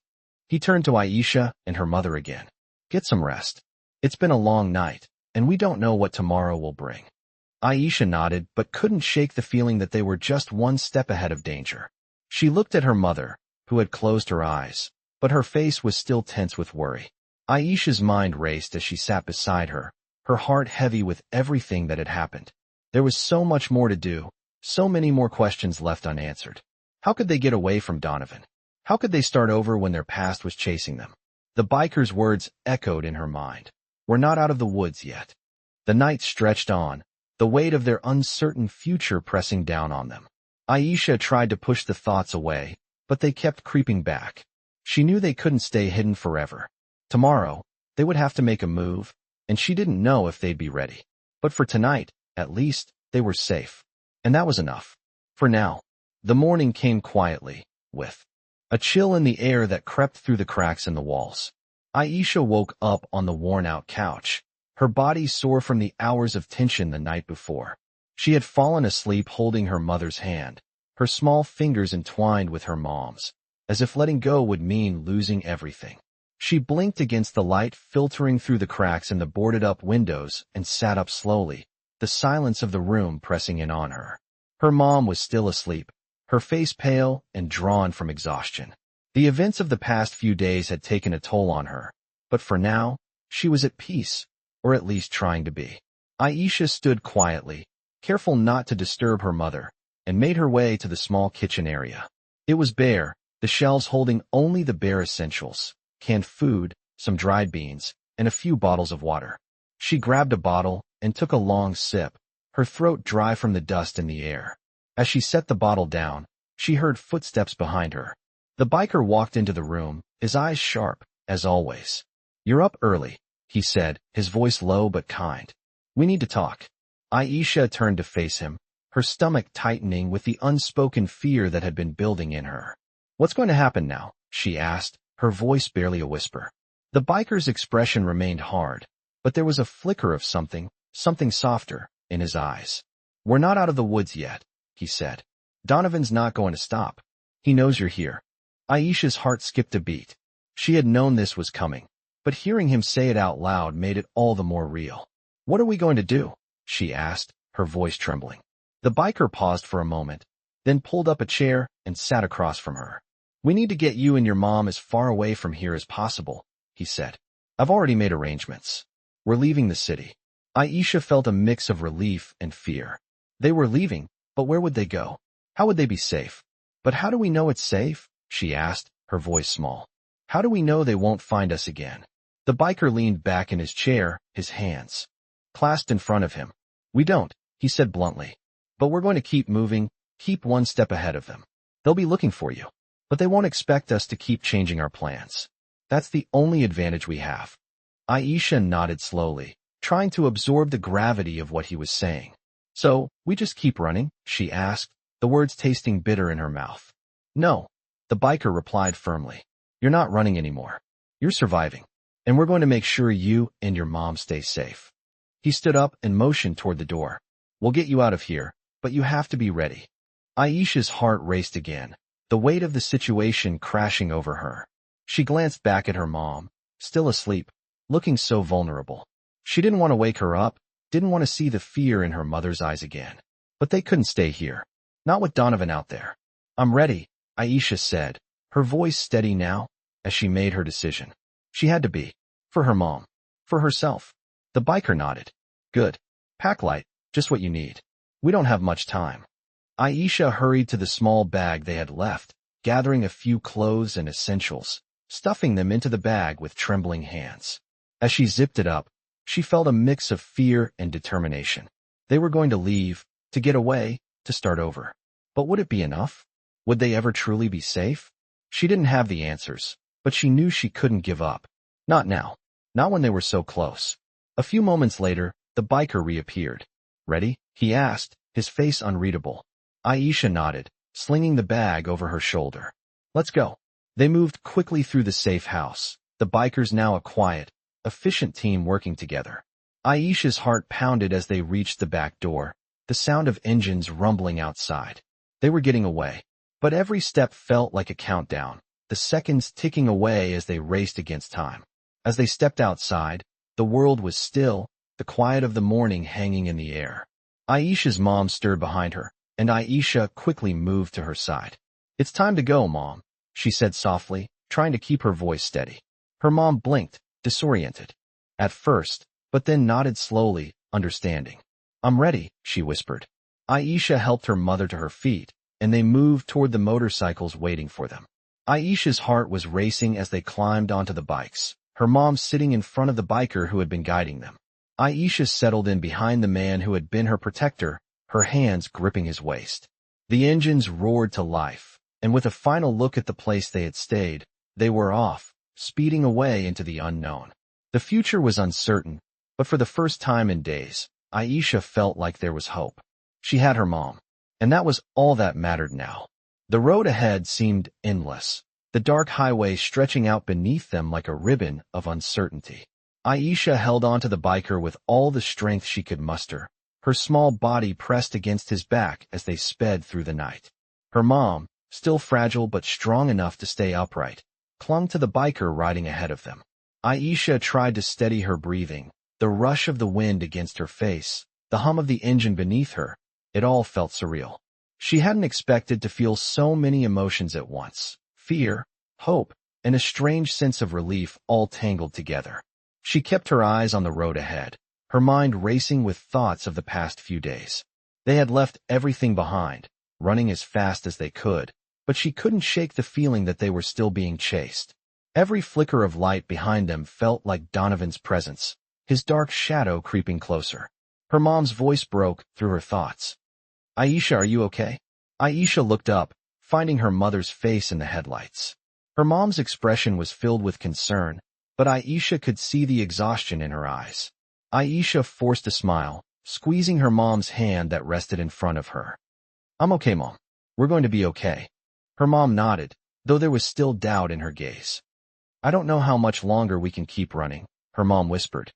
He turned to Aisha and her mother again. "Get some rest. It's been a long night, and we don't know what tomorrow will bring." Aisha nodded but couldn't shake the feeling that they were just one step ahead of danger. She looked at her mother, who had closed her eyes, but her face was still tense with worry. Aisha's mind raced as she sat beside her, her heart heavy with everything that had happened. There was so much more to do, so many more questions left unanswered. How could they get away from Donovan? How could they start over when their past was chasing them? The biker's words echoed in her mind. "We're not out of the woods yet." The night stretched on, the weight of their uncertain future pressing down on them. Aisha tried to push the thoughts away, but they kept creeping back. She knew they couldn't stay hidden forever. Tomorrow, they would have to make a move, and she didn't know if they'd be ready. But for tonight, at least, they were safe. And that was enough. For now. The morning came quietly, with a chill in the air that crept through the cracks in the walls. Aisha woke up on the worn-out couch, her body sore from the hours of tension the night before. She had fallen asleep holding her mother's hand, her small fingers entwined with her mom's, as if letting go would mean losing everything. She blinked against the light filtering through the cracks in the boarded-up windows and sat up slowly, the silence of the room pressing in on her. Her mom was still asleep, her face pale and drawn from exhaustion. The events of the past few days had taken a toll on her, But for now, she was at peace, or at least trying to be. Aisha stood quietly, careful not to disturb her mother, and made her way to the small kitchen area. It was bare, the shelves holding only the bare essentials: canned food, some dried beans, and a few bottles of water. She grabbed a bottle and took a long sip, her throat dry from the dust in the air. As she set the bottle down, she heard footsteps behind her. The biker walked into the room, his eyes sharp, as always. "You're up early," he said, his voice low but kind. "We need to talk." Aisha turned to face him, her stomach tightening with the unspoken fear that had been building in her. "What's going to happen now?" she asked, her voice barely a whisper. The biker's expression remained hard, but there was a flicker of something softer, in his eyes. "We're not out of the woods yet," he said. "Donovan's not going to stop. He knows you're here." Aisha's heart skipped a beat. She had known this was coming, but hearing him say it out loud made it all the more real. "What are we going to do?" she asked, her voice trembling. The biker paused for a moment, then pulled up a chair and sat across from her. "We need to get you and your mom as far away from here as possible," he said. "I've already made arrangements. We're leaving the city." Aisha felt a mix of relief and fear. They were leaving, but where would they go? How would they be safe? "But how do we know it's safe?" she asked, her voice small. "How do we know they won't find us again?" The biker leaned back in his chair, his hands clasped in front of him. "We don't," he said bluntly. "But we're going to keep moving, keep one step ahead of them. They'll be looking for you, but they won't expect us to keep changing our plans. That's the only advantage we have." Aisha nodded slowly, trying to absorb the gravity of what he was saying. "So, we just keep running?" she asked, the words tasting bitter in her mouth. "No," the biker replied firmly. "You're not running anymore. You're surviving. And we're going to make sure you and your mom stay safe." He stood up and motioned toward the door. "We'll get you out of here, but you have to be ready." Aisha's heart raced again, the weight of the situation crashing over her. She glanced back at her mom, still asleep, looking so vulnerable. She didn't want to wake her up, didn't want to see the fear in her mother's eyes again. But they couldn't stay here. Not with Donovan out there. "I'm ready," Aisha said, her voice steady now, as she made her decision. She had to be. For her mom. For herself. The biker nodded. "Good. Pack light, just what you need. We don't have much time." Aisha hurried to the small bag they had left, gathering a few clothes and essentials, stuffing them into the bag with trembling hands. As she zipped it up, she felt a mix of fear and determination. They were going to leave, to get away, to start over. But would it be enough? Would they ever truly be safe? She didn't have the answers, but she knew she couldn't give up. Not now. Not when they were so close. A few moments later, the biker reappeared. "Ready?" he asked, his face unreadable. Aisha nodded, slinging the bag over her shoulder. "Let's go." They moved quickly through the safe house, the bikers now a quiet, efficient team working together. Aisha's heart pounded as they reached the back door, the sound of engines rumbling outside. They were getting away, but every step felt like a countdown, the seconds ticking away as they raced against time. As they stepped outside, the world was still, the quiet of the morning hanging in the air. Aisha's mom stirred behind her, and Aisha quickly moved to her side. "It's time to go, Mom," she said softly, trying to keep her voice steady. Her mom blinked, disoriented. At first, but then nodded slowly, understanding. "I'm ready," she whispered. Aisha helped her mother to her feet, and they moved toward the motorcycles waiting for them. Aisha's heart was racing as they climbed onto the bikes, her mom sitting in front of the biker who had been guiding them. Aisha settled in behind the man who had been her protector, her hands gripping his waist. The engines roared to life, and with a final look at the place they had stayed, they were off, speeding away into the unknown. The future was uncertain, but for the first time in days, Aisha felt like there was hope. She had her mom, and that was all that mattered now. The road ahead seemed endless, the dark highway stretching out beneath them like a ribbon of uncertainty. Aisha held onto the biker with all the strength she could muster, her small body pressed against his back as they sped through the night. Her mom, still fragile but strong enough to stay upright, clung to the biker riding ahead of them. Aisha tried to steady her breathing, the rush of the wind against her face, the hum of the engine beneath her. It all felt surreal. She hadn't expected to feel so many emotions at once: fear, hope, and a strange sense of relief all tangled together. She kept her eyes on the road ahead, her mind racing with thoughts of the past few days. They had left everything behind, running as fast as they could, but she couldn't shake the feeling that they were still being chased. Every flicker of light behind them felt like Donovan's presence, his dark shadow creeping closer. Her mom's voice broke through her thoughts. "Aisha, are you okay?" Aisha looked up, finding her mother's face in the headlights. Her mom's expression was filled with concern, but Aisha could see the exhaustion in her eyes. Aisha forced a smile, squeezing her mom's hand that rested in front of her. "I'm okay, Mom. We're going to be okay." Her mom nodded, though there was still doubt in her gaze. "I don't know how much longer we can keep running," her mom whispered.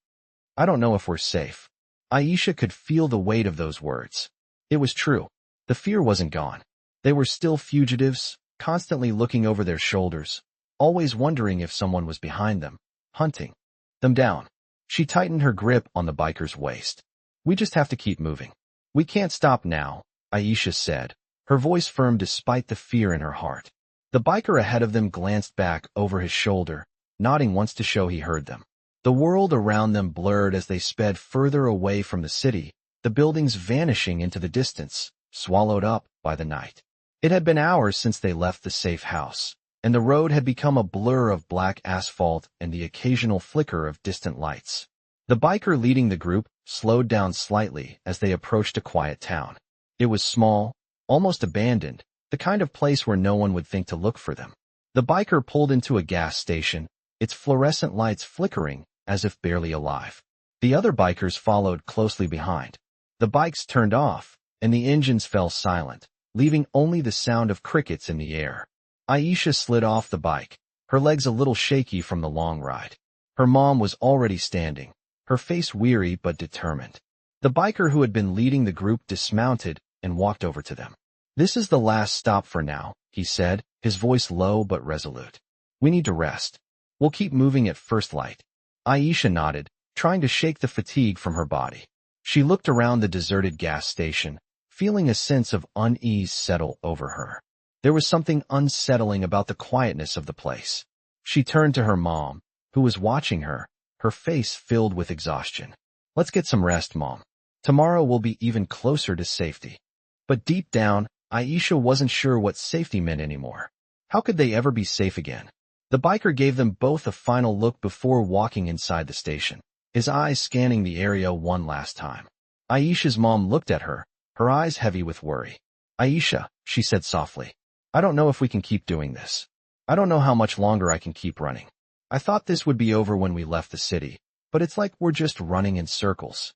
"I don't know if we're safe." Aisha could feel the weight of those words. It was true. The fear wasn't gone. They were still fugitives, constantly looking over their shoulders, always wondering if someone was behind them, hunting them down. She tightened her grip on the biker's waist. "We just have to keep moving. We can't stop now," Aisha said, her voice firm despite the fear in her heart. The biker ahead of them glanced back over his shoulder, nodding once to show he heard them. The world around them blurred as they sped further away from the city, the buildings vanishing into the distance, swallowed up by the night. It had been hours since they left the safe house, and the road had become a blur of black asphalt and the occasional flicker of distant lights. The biker leading the group slowed down slightly as they approached a quiet town. It was small, almost abandoned, the kind of place where no one would think to look for them. The biker pulled into a gas station, its fluorescent lights flickering as if barely alive. The other bikers followed closely behind. The bikes turned off, and the engines fell silent, leaving only the sound of crickets in the air. Aisha slid off the bike, her legs a little shaky from the long ride. Her mom was already standing, her face weary but determined. The biker who had been leading the group dismounted and walked over to them. "This is the last stop for now," he said, his voice low but resolute. "We need to rest. We'll keep moving at first light." Aisha nodded, trying to shake the fatigue from her body. She looked around the deserted gas station, feeling a sense of unease settle over her. There was something unsettling about the quietness of the place. She turned to her mom, who was watching her, her face filled with exhaustion. "Let's get some rest, Mom. Tomorrow we'll be even closer to safety." But deep down, Aisha wasn't sure what safety meant anymore. How could they ever be safe again? The biker gave them both a final look before walking inside the station, his eyes scanning the area one last time. Aisha's mom looked at her, her eyes heavy with worry. "Aisha," she said softly, "I don't know if we can keep doing this. I don't know how much longer I can keep running. I thought this would be over when we left the city, but it's like we're just running in circles."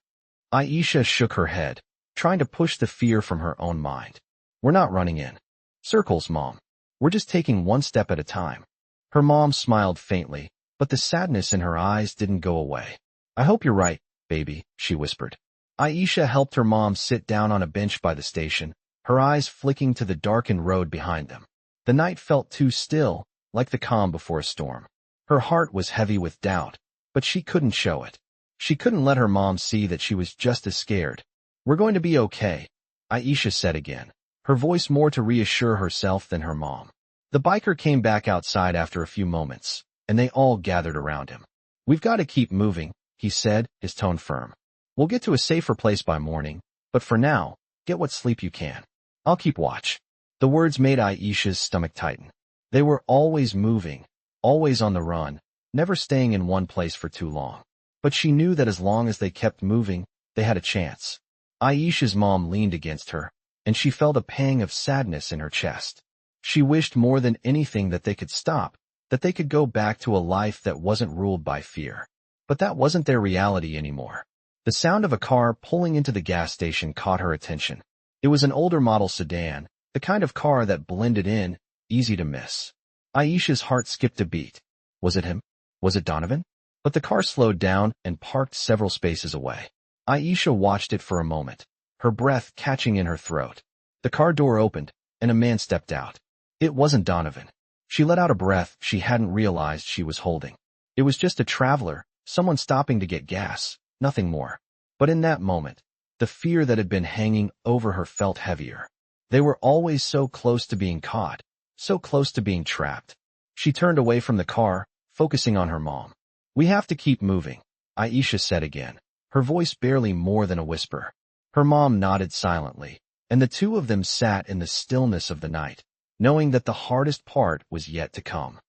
Aisha shook her head, trying to push the fear from her own mind. "We're not running in circles, Mom. We're just taking one step at a time." Her mom smiled faintly, but the sadness in her eyes didn't go away. "I hope you're right, baby," she whispered. Aisha helped her mom sit down on a bench by the station, her eyes flicking to the darkened road behind them. The night felt too still, like the calm before a storm. Her heart was heavy with doubt, but she couldn't show it. She couldn't let her mom see that she was just as scared. "We're going to be okay," Aisha said again, her voice more to reassure herself than her mom. The biker came back outside after a few moments, and they all gathered around him. "We've got to keep moving," he said, his tone firm. "We'll get to a safer place by morning, but for now, get what sleep you can. I'll keep watch." The words made Aisha's stomach tighten. They were always moving, always on the run, never staying in one place for too long. But she knew that as long as they kept moving, they had a chance. Aisha's mom leaned against her, and she felt a pang of sadness in her chest. She wished more than anything that they could stop, that they could go back to a life that wasn't ruled by fear. But that wasn't their reality anymore. The sound of a car pulling into the gas station caught her attention. It was an older model sedan, the kind of car that blended in, easy to miss. Aisha's heart skipped a beat. Was it him? Was it Donovan? But the car slowed down and parked several spaces away. Aisha watched it for a moment, her breath catching in her throat. The car door opened, and a man stepped out. It wasn't Donovan. She let out a breath she hadn't realized she was holding. It was just a traveler, someone stopping to get gas, nothing more. But in that moment, the fear that had been hanging over her felt heavier. They were always so close to being caught, so close to being trapped. She turned away from the car, focusing on her mom. "We have to keep moving," Aisha said again, her voice barely more than a whisper. Her mom nodded silently, and the two of them sat in the stillness of the night, knowing that the hardest part was yet to come.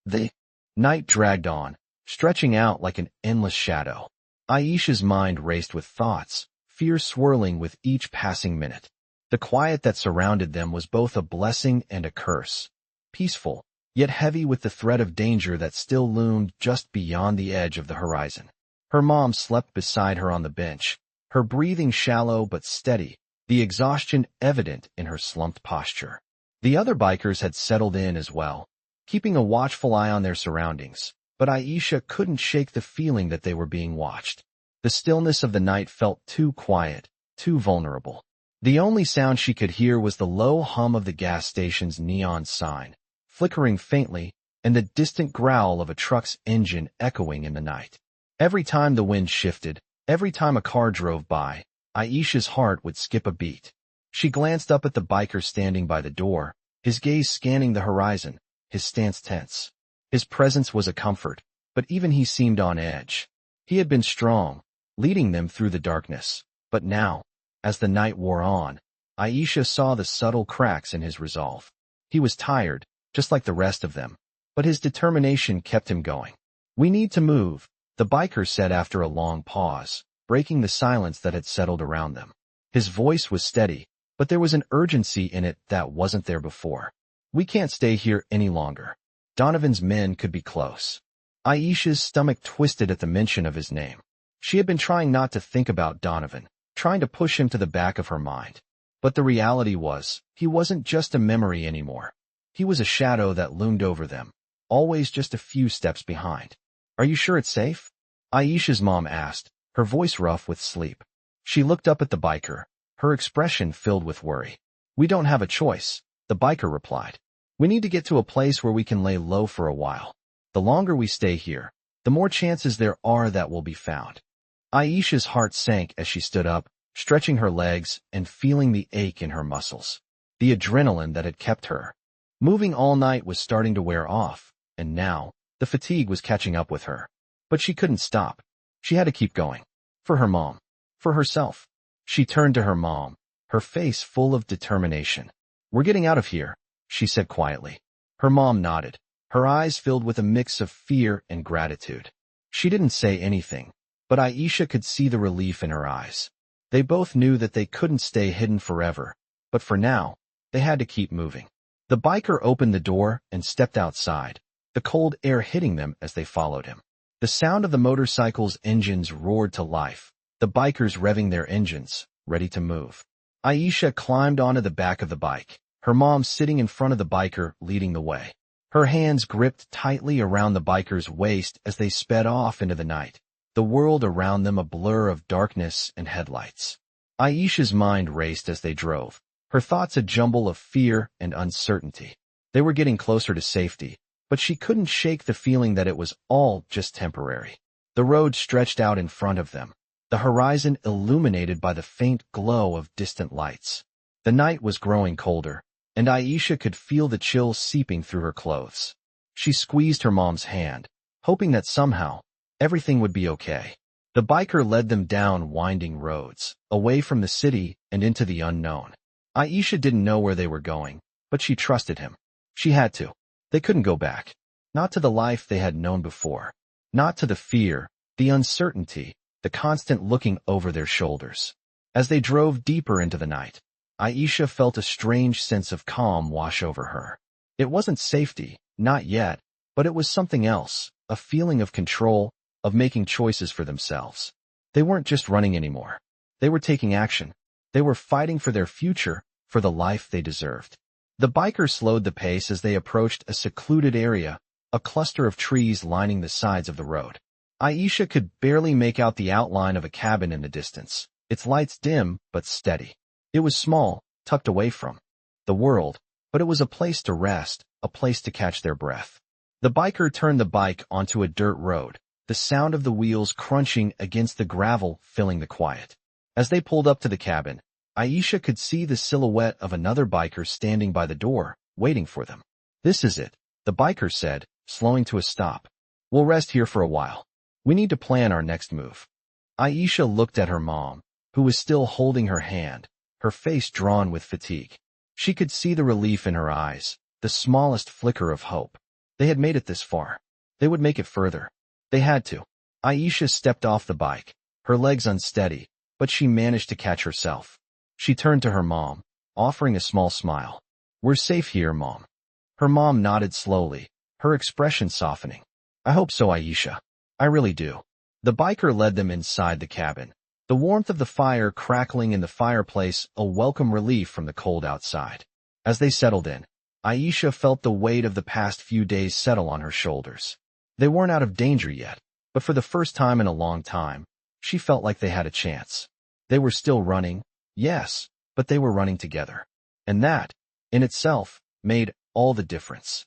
The night dragged on, stretching out like an endless shadow. Aisha's mind raced with thoughts, fear swirling with each passing minute. The quiet that surrounded them was both a blessing and a curse. Peaceful, yet heavy with the threat of danger that still loomed just beyond the edge of the horizon. Her mom slept beside her on the bench, her breathing shallow but steady, the exhaustion evident in her slumped posture. The other bikers had settled in as well, keeping a watchful eye on their surroundings, but Aisha couldn't shake the feeling that they were being watched. The stillness of the night felt too quiet, too vulnerable. The only sound she could hear was the low hum of the gas station's neon sign, flickering faintly, and the distant growl of a truck's engine echoing in the night. Every time the wind shifted, every time a car drove by, Aisha's heart would skip a beat. She glanced up at the biker standing by the door, his gaze scanning the horizon, his stance tense. His presence was a comfort, but even he seemed on edge. He had been strong, leading them through the darkness, but now, as the night wore on, Aisha saw the subtle cracks in his resolve. He was tired, just like the rest of them, but his determination kept him going. "We need to move," the biker said after a long pause, breaking the silence that had settled around them. His voice was steady, but there was an urgency in it that wasn't there before. "We can't stay here any longer. Donovan's men could be close." Aisha's stomach twisted at the mention of his name. She had been trying not to think about Donovan, trying to push him to the back of her mind. But the reality was, he wasn't just a memory anymore. He was a shadow that loomed over them, always just a few steps behind. "Are you sure it's safe?" Aisha's mom asked, her voice rough with sleep. She looked up at the biker, her expression filled with worry. "We don't have a choice," the biker replied. "We need to get to a place where we can lay low for a while. The longer we stay here, the more chances there are that we'll be found." Aisha's heart sank as she stood up, stretching her legs and feeling the ache in her muscles. The adrenaline that had kept her moving all night was starting to wear off, and now, the fatigue was catching up with her. But she couldn't stop. She had to keep going. For her mom. For herself. She turned to her mom, her face full of determination. "We're getting out of here," she said quietly. Her mom nodded, her eyes filled with a mix of fear and gratitude. She didn't say anything, but Aisha could see the relief in her eyes. They both knew that they couldn't stay hidden forever, but for now, they had to keep moving. The biker opened the door and stepped outside, the cold air hitting them as they followed him. The sound of the motorcycle's engines roared to life, the bikers revving their engines, ready to move. Aisha climbed onto the back of the bike, her mom sitting in front of the biker leading the way. Her hands gripped tightly around the biker's waist as they sped off into the night, the world around them a blur of darkness and headlights. Aisha's mind raced as they drove, her thoughts a jumble of fear and uncertainty. They were getting closer to safety, but she couldn't shake the feeling that it was all just temporary. The road stretched out in front of them, the horizon illuminated by the faint glow of distant lights. The night was growing colder, and Aisha could feel the chill seeping through her clothes. She squeezed her mom's hand, hoping that somehow, everything would be okay. The biker led them down winding roads, away from the city and into the unknown. Aisha didn't know where they were going, but she trusted him. She had to. They couldn't go back. Not to the life they had known before. Not to the fear, the uncertainty, the constant looking over their shoulders. As they drove deeper into the night, Aisha felt a strange sense of calm wash over her. It wasn't safety, not yet, but it was something else, a feeling of control, of making choices for themselves. They weren't just running anymore. They were taking action. They were fighting for their future, for the life they deserved. The biker slowed the pace as they approached a secluded area, a cluster of trees lining the sides of the road. Aisha could barely make out the outline of a cabin in the distance, its lights dim but steady. It was small, tucked away from the world, but it was a place to rest, a place to catch their breath. The biker turned the bike onto a dirt road, the sound of the wheels crunching against the gravel filling the quiet. As they pulled up to the cabin, Aisha could see the silhouette of another biker standing by the door, waiting for them. "This is it," The biker said, slowing to a stop. We'll rest here for a while. We need to plan our next move. Aisha looked at her mom, who was still holding her hand, her face drawn with fatigue. She could see the relief in her eyes, the smallest flicker of hope. They had made it this far. They would make it further. They had to. Aisha stepped off the bike, her legs unsteady, but she managed to catch herself. She turned to her mom, offering a small smile. We're safe here, Mom. Her mom nodded slowly, her expression softening. I hope so, Aisha. I really do. The biker led them inside the cabin, the warmth of the fire crackling in the fireplace a welcome relief from the cold outside. As they settled in, Aisha felt the weight of the past few days settle on her shoulders. They weren't out of danger yet, but for the first time in a long time, she felt like they had a chance. They were still running, yes, but they were running together. And that, in itself, made all the difference.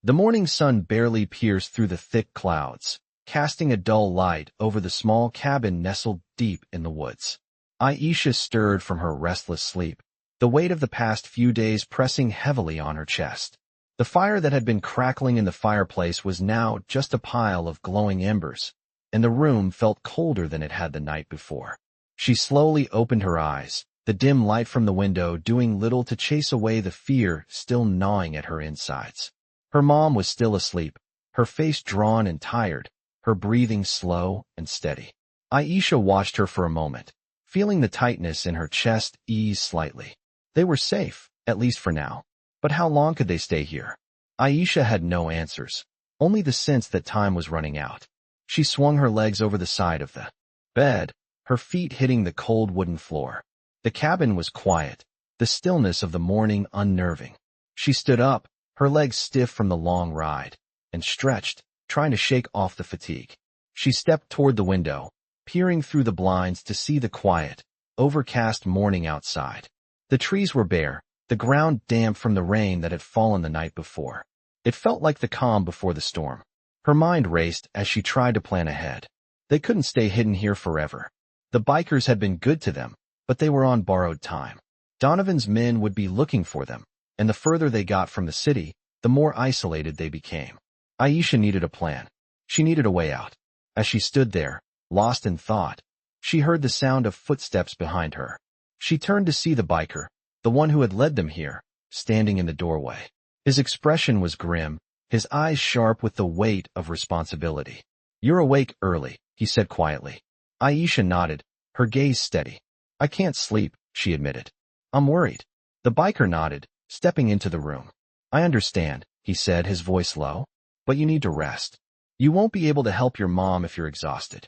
The morning sun barely pierced through the thick clouds, casting a dull light over the small cabin nestled deep in the woods. Aisha stirred from her restless sleep, the weight of the past few days pressing heavily on her chest. The fire that had been crackling in the fireplace was now just a pile of glowing embers, and the room felt colder than it had the night before. She slowly opened her eyes, the dim light from the window doing little to chase away the fear still gnawing at her insides. Her mom was still asleep, her face drawn and tired, her breathing slow and steady. Aisha watched her for a moment, feeling the tightness in her chest ease slightly. They were safe, at least for now. But how long could they stay here? Aisha had no answers, only the sense that time was running out. She swung her legs over the side of the bed, her feet hitting the cold wooden floor. The cabin was quiet, the stillness of the morning unnerving. She stood up, her legs stiff from the long ride, and stretched, trying to shake off the fatigue. She stepped toward the window, peering through the blinds to see the quiet, overcast morning outside. The trees were bare, the ground damp from the rain that had fallen the night before. It felt like the calm before the storm. Her mind raced as she tried to plan ahead. They couldn't stay hidden here forever. The bikers had been good to them, but they were on borrowed time. Donovan's men would be looking for them, and the further they got from the city, the more isolated they became. Aisha needed a plan. She needed a way out. As she stood there, lost in thought, she heard the sound of footsteps behind her. She turned to see the biker, the one who had led them here, standing in the doorway. His expression was grim, his eyes sharp with the weight of responsibility. You're awake early, he said quietly. Aisha nodded, her gaze steady. I can't sleep, she admitted. I'm worried. The biker nodded, stepping into the room. I understand, he said, his voice low. But you need to rest. You won't be able to help your mom if you're exhausted.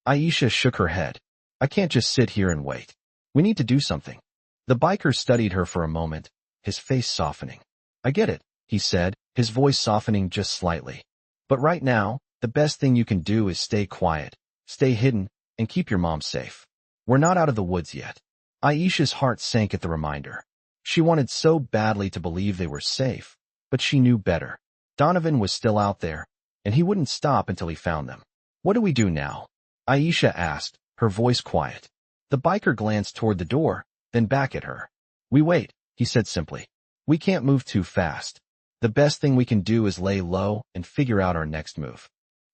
Aisha shook her head. I can't just sit here and wait. We need to do something. The biker studied her for a moment, his face softening. I get it, he said, his voice softening just slightly. But right now, the best thing you can do is stay quiet, stay hidden, and keep your mom safe. We're not out of the woods yet. Aisha's heart sank at the reminder. She wanted so badly to believe they were safe, but she knew better. Donovan was still out there, and he wouldn't stop until he found them. What do we do now? Aisha asked, her voice quiet. The biker glanced toward the door, then back at her. We wait, he said simply. We can't move too fast. The best thing we can do is lay low and figure out our next move.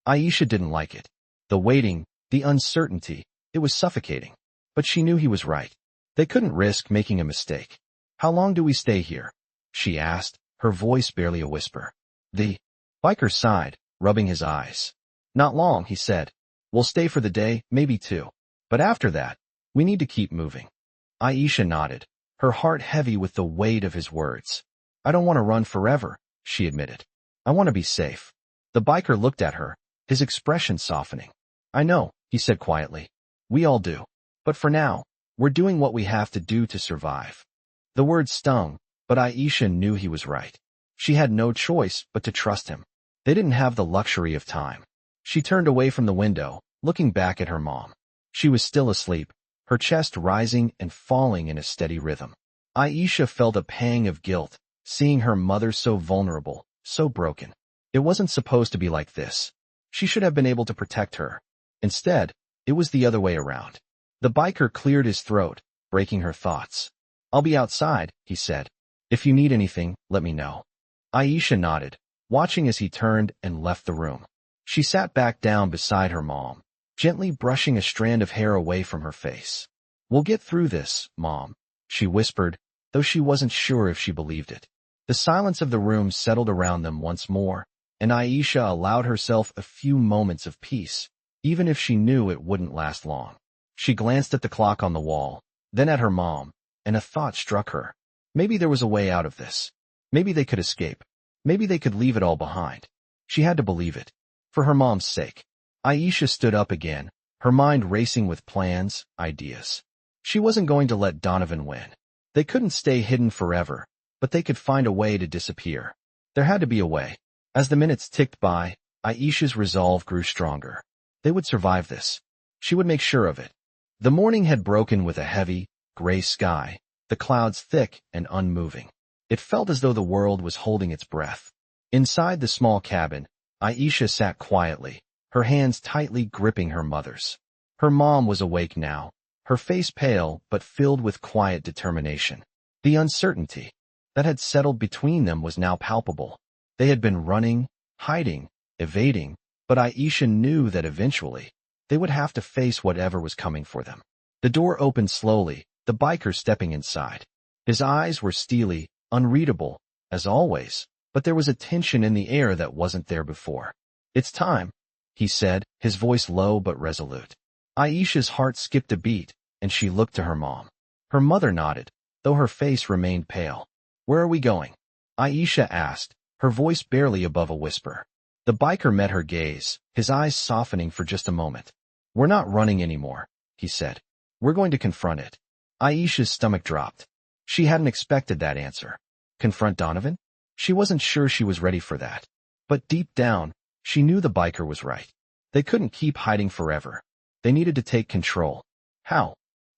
Aisha didn't like it. The waiting, the uncertainty, it was suffocating. But she knew he was right. They couldn't risk making a mistake. How long do we stay here? She asked, her voice barely a whisper. The biker sighed, rubbing his eyes. Not long, he said. We'll stay for the day, maybe two. But after that, we need to keep moving. Aisha nodded, her heart heavy with the weight of his words. I don't want to run forever, she admitted. I want to be safe. The biker looked at her, his expression softening. I know, he said quietly. We all do. But for now, we're doing what we have to do to survive. The words stung, but Aisha knew he was right. She had no choice but to trust him. They didn't have the luxury of time. She turned away from the window, looking back at her mom. She was still asleep, her chest rising and falling in a steady rhythm. Aisha felt a pang of guilt, seeing her mother so vulnerable, so broken. It wasn't supposed to be like this. She should have been able to protect her. Instead, it was the other way around. The biker cleared his throat, breaking her thoughts. I'll be outside, he said. If you need anything, let me know. Aisha nodded, watching as he turned and left the room. She sat back down beside her mom, gently brushing a strand of hair away from her face. "We'll get through this, Mom," she whispered, though she wasn't sure if she believed it. The silence of the room settled around them once more, and Aisha allowed herself a few moments of peace, even if she knew it wouldn't last long. She glanced at the clock on the wall, then at her mom, and a thought struck her. Maybe there was a way out of this. Maybe they could escape. Maybe they could leave it all behind. She had to believe it. For her mom's sake. Aisha stood up again, her mind racing with plans, ideas. She wasn't going to let Donovan win. They couldn't stay hidden forever, but they could find a way to disappear. There had to be a way. As the minutes ticked by, Aisha's resolve grew stronger. They would survive this. She would make sure of it. The morning had broken with a heavy, gray sky, the clouds thick and unmoving. It felt as though the world was holding its breath. Inside the small cabin, Aisha sat quietly, her hands tightly gripping her mother's. Her mom was awake now, her face pale but filled with quiet determination. The uncertainty that had settled between them was now palpable. They had been running, hiding, evading, but Aisha knew that eventually, they would have to face whatever was coming for them. The door opened slowly, the biker stepping inside. His eyes were steely, unreadable, as always, but there was a tension in the air that wasn't there before. "It's time," he said, his voice low but resolute. Aisha's heart skipped a beat, and she looked to her mom. Her mother nodded, though her face remained pale. "Where are we going?" Aisha asked, her voice barely above a whisper. The biker met her gaze, his eyes softening for just a moment. "We're not running anymore," he said. "We're going to confront it." Aisha's stomach dropped. She hadn't expected that answer. Confront Donovan? She wasn't sure she was ready for that. But deep down, she knew the biker was right. They couldn't keep hiding forever. They needed to take control. How?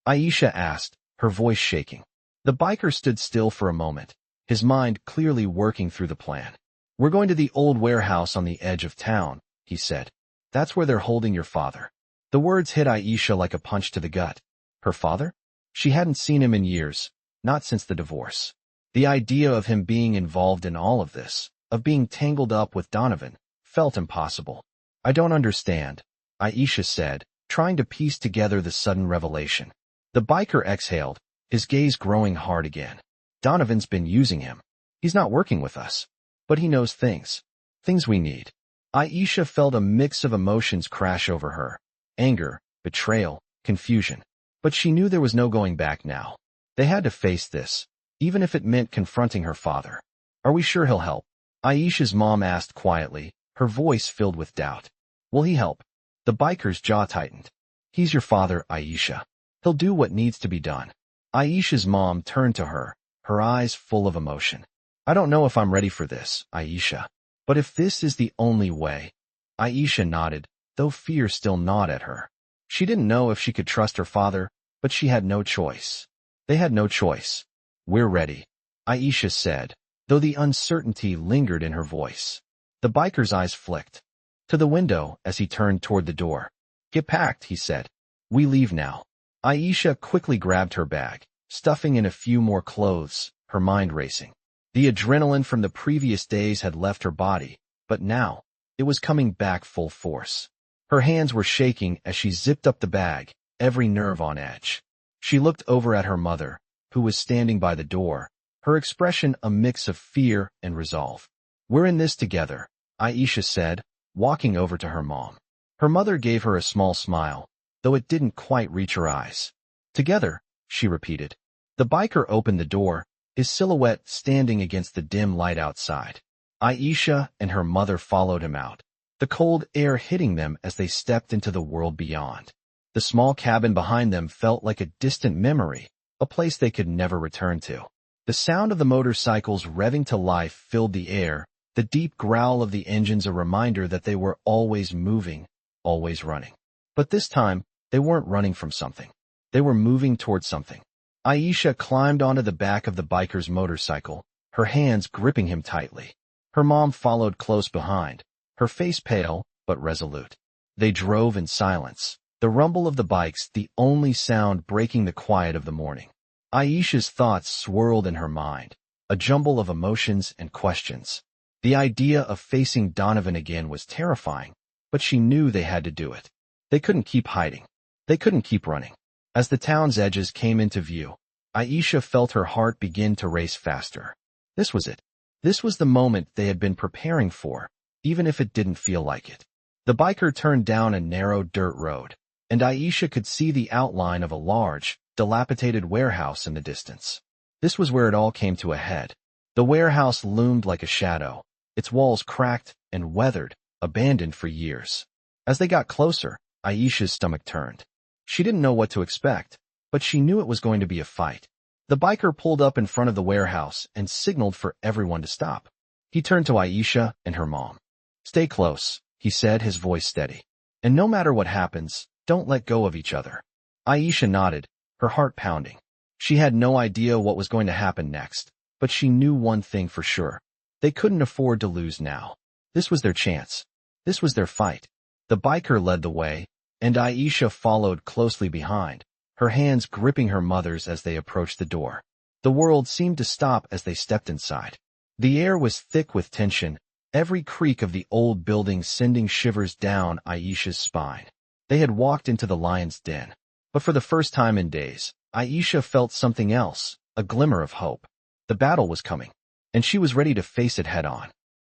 Aisha asked, her voice shaking. The biker stood still for a moment, his mind clearly working through the plan. "We're going to the old warehouse on the edge of town," he said. "That's where they're holding your father." The words hit Aisha like a punch to the gut. Her father? She hadn't seen him in years, not since the divorce. The idea of him being involved in all of this, of being tangled up with Donovan, felt impossible. "I don't understand," Aisha said, trying to piece together the sudden revelation. The biker exhaled, his gaze growing hard again. "Donovan's been using him. He's not working with us. But he knows things. Things we need." Aisha felt a mix of emotions crash over her. Anger, betrayal, confusion. But she knew there was no going back now. They had to face this, even if it meant confronting her father. "Are we sure he'll help?" Aisha's mom asked quietly, her voice filled with doubt. "Will he help?" The biker's jaw tightened. "He's your father, Aisha. He'll do what needs to be done." Aisha's mom turned to her, her eyes full of emotion. "I don't know if I'm ready for this, Aisha. But if this is the only way..." Aisha nodded, though fear still gnawed at her. She didn't know if she could trust her father, but she had no choice. They had no choice. "We're ready," Aisha said, though the uncertainty lingered in her voice. The biker's eyes flicked to the window as he turned toward the door. "Get packed," he said. "We leave now." Aisha quickly grabbed her bag, stuffing in a few more clothes, her mind racing. The adrenaline from the previous days had left her body, but now, it was coming back full force. Her hands were shaking as she zipped up the bag, every nerve on edge. She looked over at her mother, who was standing by the door, her expression a mix of fear and resolve. "We're in this together," Aisha said, walking over to her mom. Her mother gave her a small smile, though it didn't quite reach her eyes. "Together," she repeated. The biker opened the door, his silhouette standing against the dim light outside. Aisha and her mother followed him out, the cold air hitting them as they stepped into the world beyond. The small cabin behind them felt like a distant memory, a place they could never return to. The sound of the motorcycles revving to life filled the air, the deep growl of the engines a reminder that they were always moving, always running. But this time, they weren't running from something. They were moving toward something. Aisha climbed onto the back of the biker's motorcycle, her hands gripping him tightly. Her mom followed close behind, her face pale but resolute. They drove in silence, the rumble of the bikes the only sound breaking the quiet of the morning. Aisha's thoughts swirled in her mind, a jumble of emotions and questions. The idea of facing Donovan again was terrifying, but she knew they had to do it. They couldn't keep hiding. They couldn't keep running. As the town's edges came into view, Aisha felt her heart begin to race faster. This was it. This was the moment they had been preparing for, even if it didn't feel like it. The biker turned down a narrow dirt road, and Aisha could see the outline of a large, dilapidated warehouse in the distance. This was where it all came to a head. The warehouse loomed like a shadow, its walls cracked and weathered, abandoned for years. As they got closer, Aisha's stomach turned. She didn't know what to expect, but she knew it was going to be a fight. The biker pulled up in front of the warehouse and signaled for everyone to stop. He turned to Aisha and her mom. "Stay close," he said, his voice steady. "And no matter what happens, don't let go of each other." Aisha nodded, her heart pounding. She had no idea what was going to happen next, but she knew one thing for sure. They couldn't afford to lose now. This was their chance. This was their fight. The biker led the way, and Aisha followed closely behind, her hands gripping her mother's as they approached the door. The world seemed to stop as they stepped inside. The air was thick with tension, every creak of the old building sending shivers down Aisha's spine. They had walked into the lion's den. But for the first time in days, Aisha felt something else, a glimmer of hope. The battle was coming, and she was ready to face it head on.